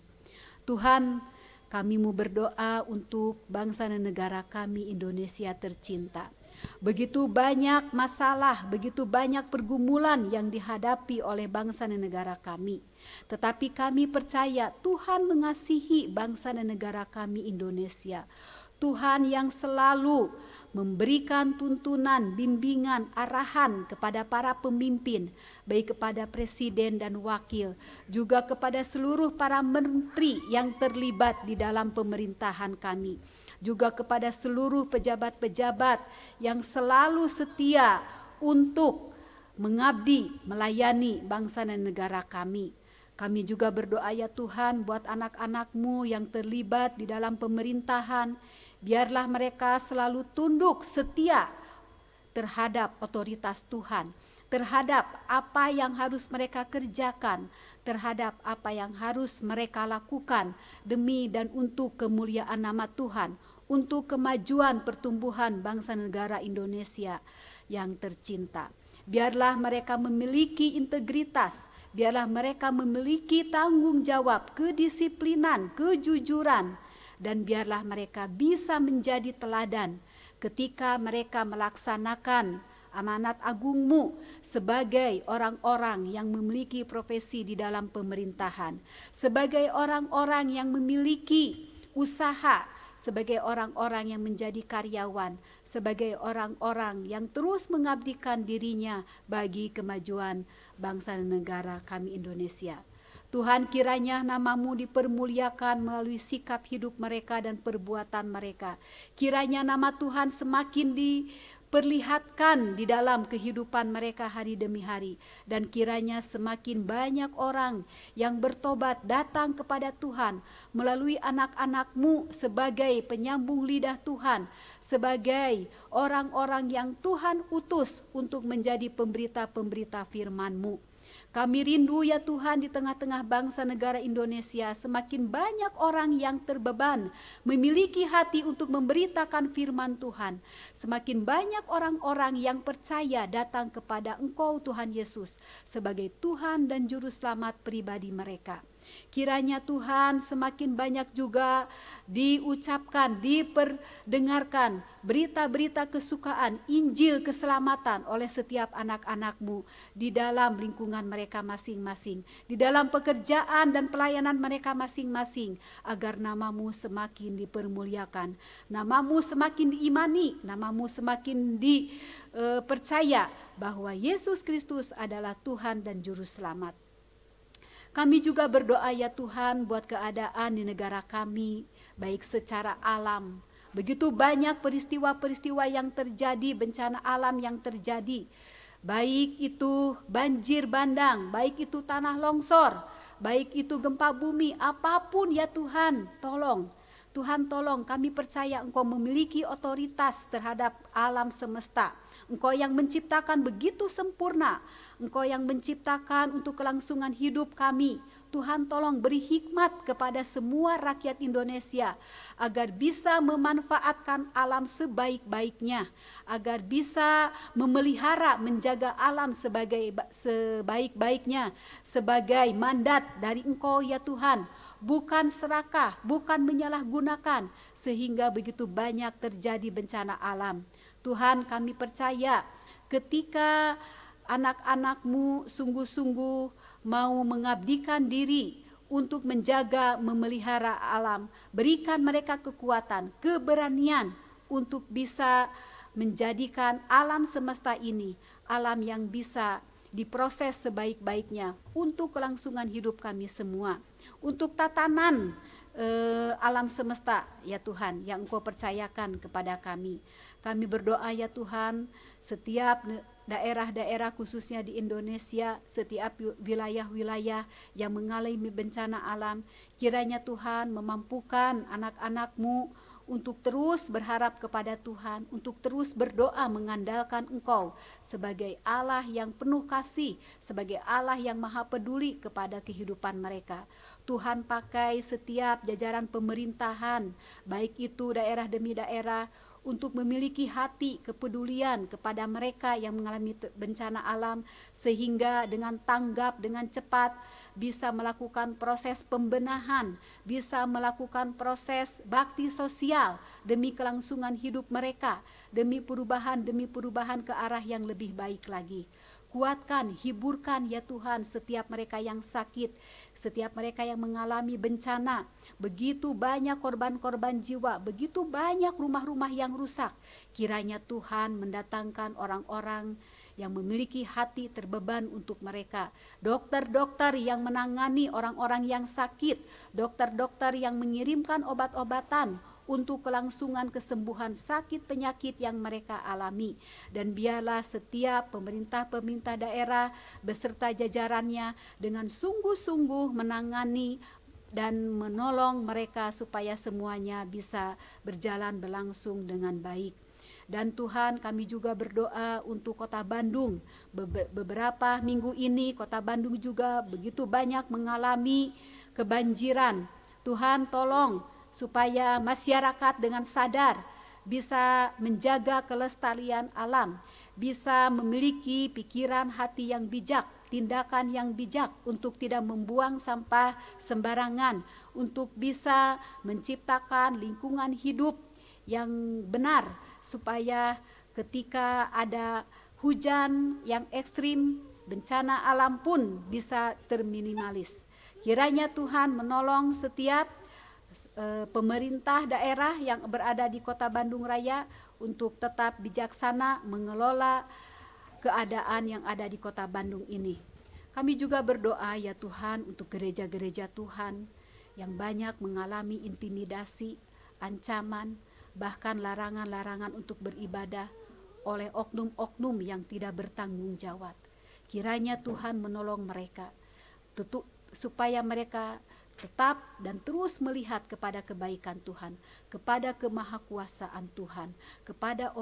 Tuhan, kami mau berdoa untuk bangsa dan negara kami Indonesia tercinta. Begitu banyak masalah, begitu banyak pergumulan yang dihadapi oleh bangsa dan negara kami. Tetapi kami percaya Tuhan mengasihi bangsa dan negara kami Indonesia. Tuhan yang selalu memberikan tuntunan, bimbingan, arahan kepada para pemimpin, baik kepada presiden dan wakil, juga kepada seluruh para menteri yang terlibat di dalam pemerintahan kami, juga kepada seluruh pejabat-pejabat yang selalu setia untuk mengabdi, melayani bangsa dan negara kami. Kami juga berdoa ya Tuhan buat anak-anak-Mu yang terlibat di dalam pemerintahan. Biarlah mereka selalu tunduk setia terhadap otoritas Tuhan, terhadap apa yang harus mereka kerjakan, terhadap apa yang harus mereka lakukan demi dan untuk kemuliaan nama Tuhan, untuk kemajuan pertumbuhan bangsa negara Indonesia yang tercinta. Biarlah mereka memiliki integritas, biarlah mereka memiliki tanggung jawab, kedisiplinan, kejujuran, dan biarlah mereka bisa menjadi teladan ketika mereka melaksanakan amanat agung-Mu sebagai orang-orang yang memiliki profesi di dalam pemerintahan, sebagai orang-orang yang memiliki usaha, sebagai orang-orang yang menjadi karyawan, sebagai orang-orang yang terus mengabdikan dirinya bagi kemajuan bangsa dan negara kami Indonesia. Tuhan, kiranya nama-Mu dipermuliakan melalui sikap hidup mereka dan perbuatan mereka. Kiranya nama Tuhan semakin diperlihatkan di dalam kehidupan mereka hari demi hari. Dan kiranya semakin banyak orang yang bertobat datang kepada Tuhan melalui anak-anak-Mu sebagai penyambung lidah Tuhan, sebagai orang-orang yang Tuhan utus untuk menjadi pemberita-pemberita firman-Mu. Kami rindu ya Tuhan di tengah-tengah bangsa negara Indonesia semakin banyak orang yang terbeban memiliki hati untuk memberitakan firman Tuhan. Semakin banyak orang-orang yang percaya datang kepada Engkau Tuhan Yesus sebagai Tuhan dan Juru Selamat pribadi mereka. Kiranya Tuhan semakin banyak juga diucapkan, diperdengarkan berita-berita kesukaan, Injil keselamatan oleh setiap anak-anak-Mu di dalam lingkungan mereka masing-masing, di dalam pekerjaan dan pelayanan mereka masing-masing, agar nama-Mu semakin dipermuliakan, nama-Mu semakin diimani, nama-Mu semakin dipercaya bahwa Yesus Kristus adalah Tuhan dan Juru Selamat. Kami juga berdoa ya Tuhan buat keadaan di negara kami, baik secara alam. Begitu banyak peristiwa-peristiwa yang terjadi, bencana alam yang terjadi. Baik itu banjir bandang, baik itu tanah longsor, baik itu gempa bumi, apapun ya Tuhan, tolong. Tuhan tolong, kami percaya Engkau memiliki otoritas terhadap alam semesta. Engkau yang menciptakan begitu sempurna. Engkau yang menciptakan untuk kelangsungan hidup kami. Tuhan tolong beri hikmat kepada semua rakyat Indonesia agar bisa memanfaatkan alam sebaik-baiknya, agar bisa memelihara, menjaga alam sebaik-baiknya, sebagai mandat dari Engkau ya Tuhan, bukan serakah, bukan menyalahgunakan sehingga begitu banyak terjadi bencana alam. Tuhan, kami percaya ketika anak-anak-Mu sungguh-sungguh mau mengabdikan diri untuk menjaga, memelihara alam, berikan mereka kekuatan, keberanian untuk bisa menjadikan alam semesta ini alam yang bisa diproses sebaik-baiknya untuk kelangsungan hidup kami semua, untuk tatanan alam semesta ya Tuhan yang Engkau percayakan kepada kami. Kami berdoa ya Tuhan, setiap daerah-daerah khususnya di Indonesia, setiap wilayah-wilayah yang mengalami bencana alam, kiranya Tuhan memampukan anak-anak-Mu untuk terus berharap kepada Tuhan, untuk terus berdoa mengandalkan Engkau sebagai Allah yang penuh kasih, sebagai Allah yang maha peduli kepada kehidupan mereka. Tuhan pakai setiap jajaran pemerintahan, baik itu daerah demi daerah, untuk memiliki hati kepedulian kepada mereka yang mengalami bencana alam, sehingga dengan tanggap, dengan cepat bisa melakukan proses pembenahan, bisa melakukan proses bakti sosial demi kelangsungan hidup mereka, demi perubahan ke arah yang lebih baik lagi. Kuatkan, hiburkan ya Tuhan setiap mereka yang sakit, setiap mereka yang mengalami bencana. Begitu banyak korban-korban jiwa, begitu banyak rumah-rumah yang rusak. Kiranya Tuhan mendatangkan orang-orang yang memiliki hati terbeban untuk mereka. Dokter-dokter yang menangani orang-orang yang sakit, dokter-dokter yang mengirimkan obat-obatan untuk kelangsungan kesembuhan sakit penyakit yang mereka alami. Dan biarlah setiap pemerintah daerah beserta jajarannya dengan sungguh-sungguh menangani dan menolong mereka supaya semuanya bisa berjalan berlangsung dengan baik. Dan Tuhan, kami juga berdoa untuk Kota Bandung. Beberapa minggu ini Kota Bandung juga begitu banyak mengalami kebanjiran. Tuhan, tolong supaya masyarakat dengan sadar bisa menjaga kelestarian alam, bisa memiliki pikiran hati yang bijak, tindakan yang bijak untuk tidak membuang sampah sembarangan, untuk bisa menciptakan lingkungan hidup yang benar, supaya ketika ada hujan yang ekstrim, bencana alam pun bisa terminimalis. Kiranya Tuhan menolong setiap pemerintah daerah yang berada di Kota Bandung Raya untuk tetap bijaksana mengelola keadaan yang ada di Kota Bandung ini. Kami juga berdoa ya Tuhan untuk gereja-gereja Tuhan yang banyak mengalami intimidasi, ancaman, bahkan larangan-larangan untuk beribadah oleh oknum-oknum yang tidak bertanggung jawab. Kiranya Tuhan menolong mereka supaya mereka tetap dan terus melihat kepada kebaikan Tuhan, kepada kemahakuasaan Tuhan, kepada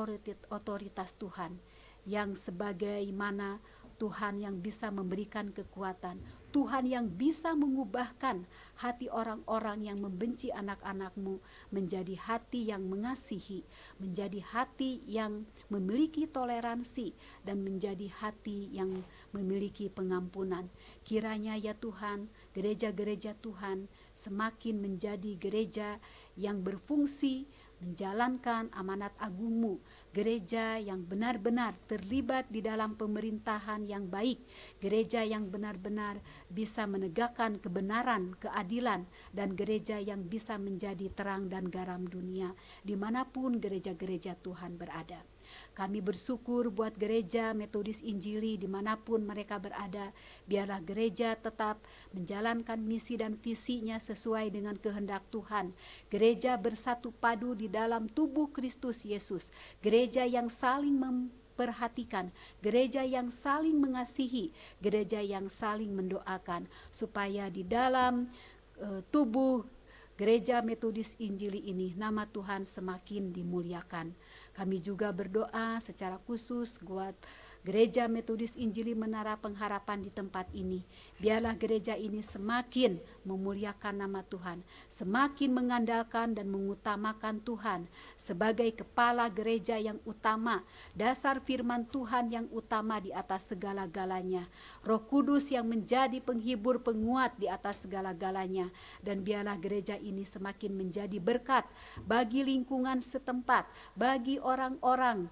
otoritas Tuhan, yang sebagaimana Tuhan yang bisa memberikan kekuatan, Tuhan yang bisa mengubahkan hati orang-orang yang membenci anak-anak-Mu menjadi hati yang mengasihi, menjadi hati yang memiliki toleransi, dan menjadi hati yang memiliki pengampunan. Kiranya ya Tuhan, gereja-gereja Tuhan semakin menjadi gereja yang berfungsi menjalankan amanat agung-Mu, gereja yang benar-benar terlibat di dalam pemerintahan yang baik, gereja yang benar-benar bisa menegakkan kebenaran, keadilan, dan gereja yang bisa menjadi terang dan garam dunia dimanapun gereja-gereja Tuhan berada. Kami bersyukur buat gereja Metodis Injili dimanapun mereka berada. Biarlah gereja tetap menjalankan misi dan visinya sesuai dengan kehendak Tuhan. Gereja bersatu padu di dalam tubuh Kristus Yesus. Gereja yang saling memperhatikan, gereja yang saling mengasihi, gereja yang saling mendoakan, supaya di dalam tubuh Gereja Metodis Injili ini nama Tuhan semakin dimuliakan. Kami juga berdoa secara khusus buat Gereja Metodis Injili Menara Pengharapan di tempat ini. Biarlah gereja ini semakin memuliakan nama Tuhan, semakin mengandalkan dan mengutamakan Tuhan sebagai kepala gereja yang utama, dasar firman Tuhan yang utama di atas segala-galanya, Roh Kudus yang menjadi penghibur penguat di atas segala-galanya. Dan biarlah gereja ini semakin menjadi berkat bagi lingkungan setempat, bagi orang-orang,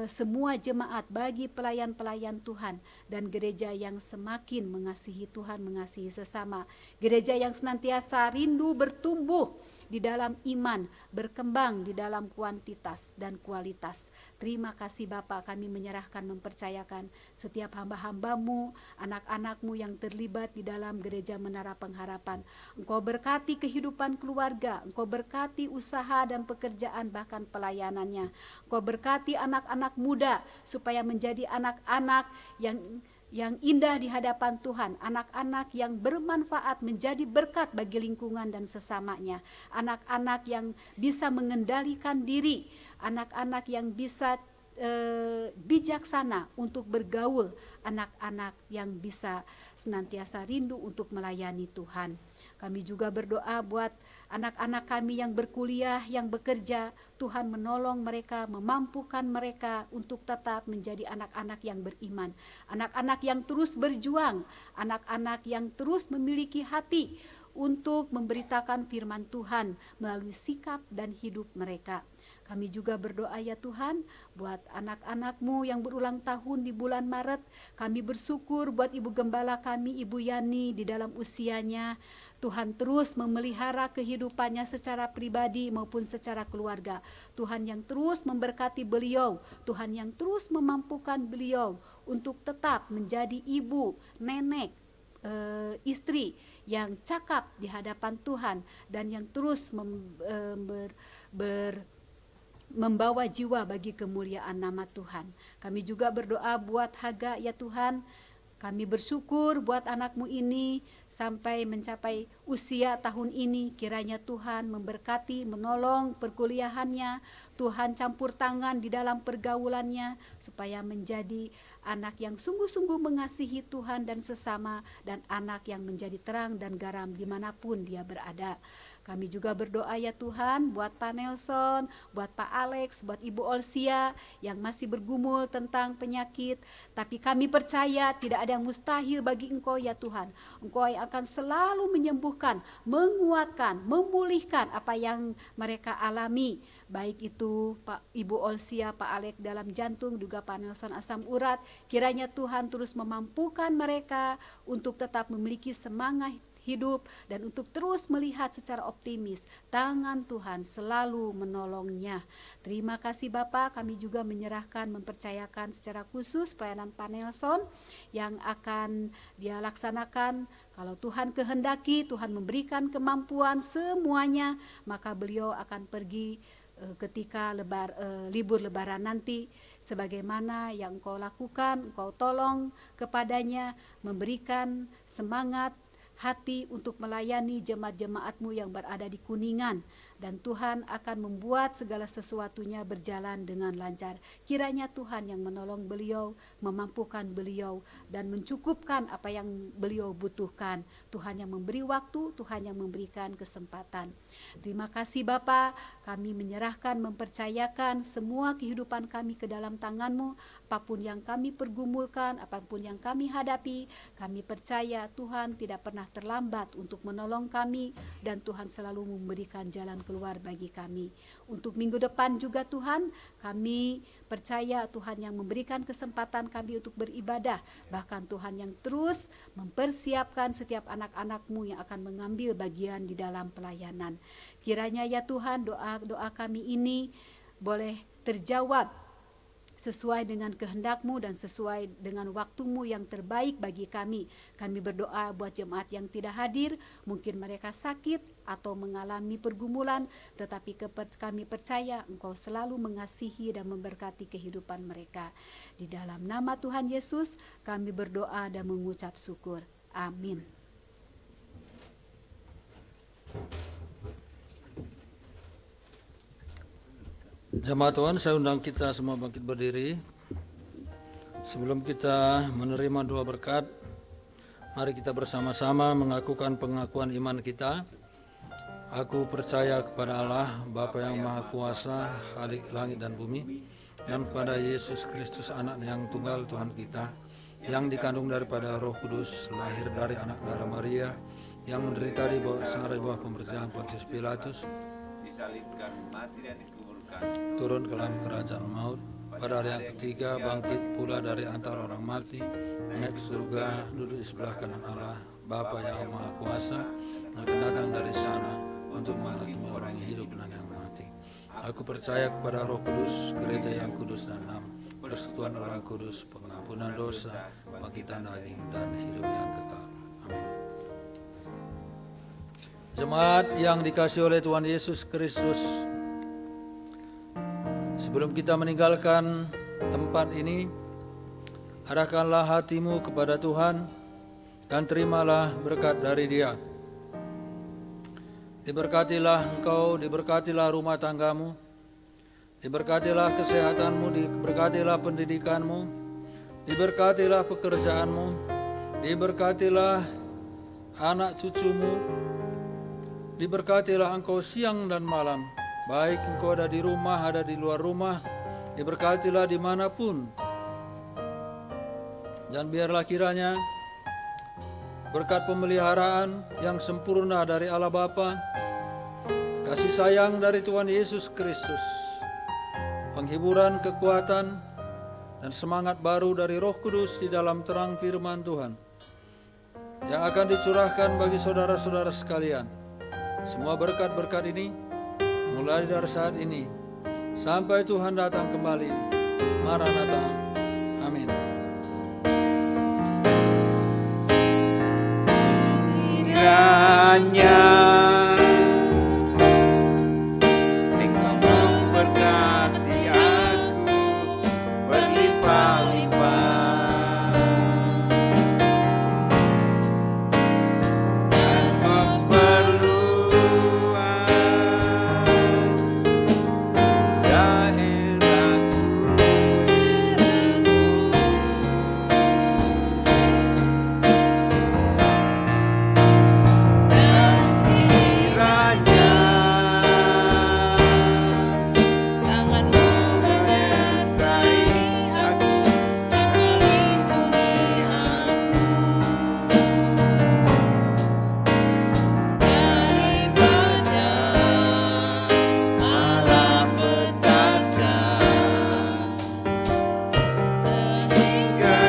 semua jemaat, bagi pelayan-pelayan Tuhan, dan gereja yang semakin mengasihi Tuhan, mengasihi sesama, gereja yang senantiasa rindu bertumbuh di dalam iman, berkembang di dalam kuantitas dan kualitas. Terima kasih Bapa, kami menyerahkan, mempercayakan setiap hamba-hamba-Mu, anak-anak-Mu yang terlibat di dalam gereja Menara Pengharapan. Engkau berkati kehidupan keluarga, Engkau berkati usaha dan pekerjaan, bahkan pelayanannya. Engkau berkati anak-anak muda supaya menjadi anak-anak yang indah di hadapan Tuhan, anak-anak yang bermanfaat, menjadi berkat bagi lingkungan dan sesamanya, anak-anak yang bisa mengendalikan diri, anak-anak yang bisa bijaksana untuk bergaul, anak-anak yang bisa senantiasa rindu untuk melayani Tuhan. Kami juga berdoa buat anak-anak kami yang berkuliah, yang bekerja. Tuhan menolong mereka, memampukan mereka untuk tetap menjadi anak-anak yang beriman. Anak-anak yang terus berjuang, anak-anak yang terus memiliki hati untuk memberitakan firman Tuhan melalui sikap dan hidup mereka. Kami juga berdoa ya Tuhan buat anak-anak-Mu yang berulang tahun di bulan Maret. Kami bersyukur buat Ibu Gembala kami, Ibu Yani, di dalam usianya. Tuhan terus memelihara kehidupannya secara pribadi maupun secara keluarga. Tuhan yang terus memberkati beliau. Tuhan yang terus memampukan beliau untuk tetap menjadi ibu, nenek, istri yang cakap di hadapan Tuhan dan yang terus membawa jiwa bagi kemuliaan nama Tuhan. Kami juga berdoa buat Haga ya Tuhan. Kami bersyukur buat anak-Mu ini sampai mencapai usia tahun ini. Kiranya Tuhan memberkati, menolong perkuliahannya. Tuhan campur tangan di dalam pergaulannya supaya menjadi anak yang sungguh-sungguh mengasihi Tuhan dan sesama, dan anak yang menjadi terang dan garam dimanapun dia berada. Kami juga berdoa ya Tuhan buat Pak Nelson, buat Pak Alex, buat Ibu Olsia yang masih bergumul tentang penyakit. Tapi kami percaya tidak ada yang mustahil bagi Engkau ya Tuhan. Engkau yang akan selalu menyembuhkan, menguatkan, memulihkan apa yang mereka alami. Baik itu Pak Ibu Olsia, Pak Alex dalam jantung, juga Pak Nelson asam urat. Kiranya Tuhan terus memampukan mereka untuk tetap memiliki semangat hidup dan untuk terus melihat secara optimis tangan Tuhan selalu menolongnya. Terima kasih Bapak, kami juga menyerahkan, mempercayakan secara khusus pelayanan Pak Nelson yang akan dia laksanakan. Kalau Tuhan kehendaki, Tuhan memberikan kemampuan semuanya, maka beliau akan pergi ketika libur lebaran nanti, sebagaimana yang Engkau lakukan, Engkau tolong kepadanya, memberikan semangat hati untuk melayani jemaat-jemaat-Mu yang berada di Kuningan, dan Tuhan akan membuat segala sesuatunya berjalan dengan lancar. Kiranya Tuhan yang menolong beliau, memampukan beliau, dan mencukupkan apa yang beliau butuhkan. Tuhan yang memberi waktu, Tuhan yang memberikan kesempatan. Terima kasih Bapa, kami menyerahkan, mempercayakan semua kehidupan kami ke dalam tangan-Mu. Apapun yang kami pergumulkan, apapun yang kami hadapi, kami percaya Tuhan tidak pernah terlambat untuk menolong kami, dan Tuhan selalu memberikan jalan keluar bagi kami. Untuk minggu depan juga Tuhan, kami percaya Tuhan yang memberikan kesempatan kami untuk beribadah, bahkan Tuhan yang terus mempersiapkan setiap anak-anak-Mu yang akan mengambil bagian di dalam pelayanan. Kiranya ya Tuhan, doa-doa kami ini boleh terjawab sesuai dengan kehendak-Mu dan sesuai dengan waktu-Mu yang terbaik bagi kami. Kami berdoa buat jemaat yang tidak hadir, mungkin mereka sakit atau mengalami pergumulan, tetapi kami percaya Engkau selalu mengasihi dan memberkati kehidupan mereka. Di dalam nama Tuhan Yesus kami berdoa dan mengucap syukur. Amin. Jemaat Tuhan, saya undang kita semua bangkit berdiri. Sebelum kita menerima doa berkat, mari kita bersama-sama mengakukan pengakuan iman kita. Aku percaya kepada Allah, Bapa yang Maha Kuasa, Khalik langit dan bumi, dan kepada Yesus Kristus, Anak yang tunggal Tuhan kita, yang dikandung daripada Roh Kudus, lahir dari anak darah Maria, yang menderita di bawah pemerintahan Pontius Pilatus, disalibkan, mati dan dikuburkan, turun ke dalam kerajaan maut, pada hari yang ketiga bangkit pula dari antara orang mati, naik ke surga, duduk di sebelah kanan Allah, Bapa yang Maha Kuasa, akan datang dari sana untuk menghakimi orang yang hidup dan yang mati. Aku percaya kepada Roh Kudus, gereja yang kudus dan am, persekutuan orang kudus, pengampunan dosa, bangkitan daging, dan hidup yang kekal. Amin. Jemaat yang dikasihi oleh Tuhan Yesus Kristus, sebelum kita meninggalkan tempat ini, arahkanlah hatimu kepada Tuhan dan terimalah berkat dari Dia. Diberkatilah engkau, diberkatilah rumah tanggamu, diberkatilah kesehatanmu, diberkatilah pendidikanmu, diberkatilah pekerjaanmu, diberkatilah anak cucumu, Diberkatilah engkau siang dan malam, baik engkau ada di rumah, ada di luar rumah. Diberkatilah dimanapun. Dan biarlah kiranya berkat pemeliharaan yang sempurna dari Allah Bapa, kasih sayang dari Tuhan Yesus Kristus, penghiburan, kekuatan, dan semangat baru dari Roh Kudus di dalam terang firman Tuhan yang akan dicurahkan bagi saudara-saudara sekalian. Semua berkat-berkat ini mulai dari saat ini sampai Tuhan datang kembali. Maranatha. Amin. Kiranya Engkau memberkati aku berlimpah-limpah dan memperluas daerahku. Dan kiranya Tanganmu menyertai aku dan melindungi aku daripada malam petaka, hingga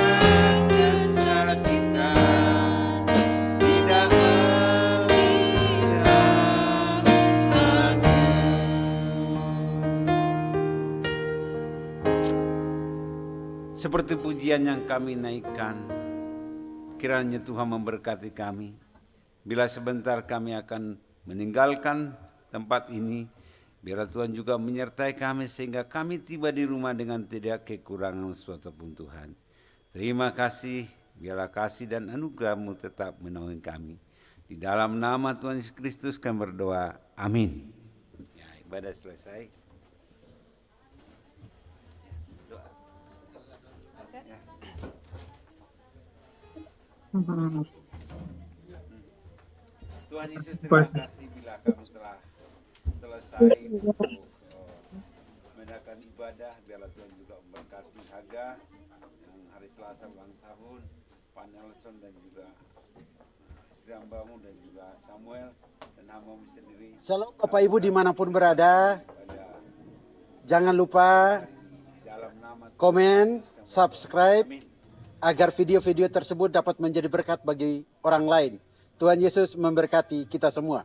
kesakitan tidak melihat aku. Seperti pujian yang kami naikkan, kiranya Tuhan memberkati kami. Bila sebentar kami akan meninggalkan tempat ini, biarlah Tuhan juga menyertai kami sehingga kami tiba di rumah dengan tidak kekurangan sesuatu pun Tuhan. Terima kasih, biarlah kasih dan anugerah-Mu tetap menaungi kami. Di dalam nama Tuhan Yesus Kristus kami berdoa, amin. Ya, ibadah selesai. Tuhan Yesus, terima kasih bila kami telah selesai untuk mengadakan ibadah. Biarlah Tuhan juga memberkati Haga yang hari Selasa ulang tahun, Pak Nelson dan juga istri hambamu dan juga Samuel dan hambamu sendiri. Shalom Bapak Ibu dimanapun berada. Pada Jangan lupa dalam nama Tuhan komen, Yesus, subscribe, amin. agar video-video tersebut dapat menjadi berkat bagi orang lain. Tuhan Yesus memberkati kita semua.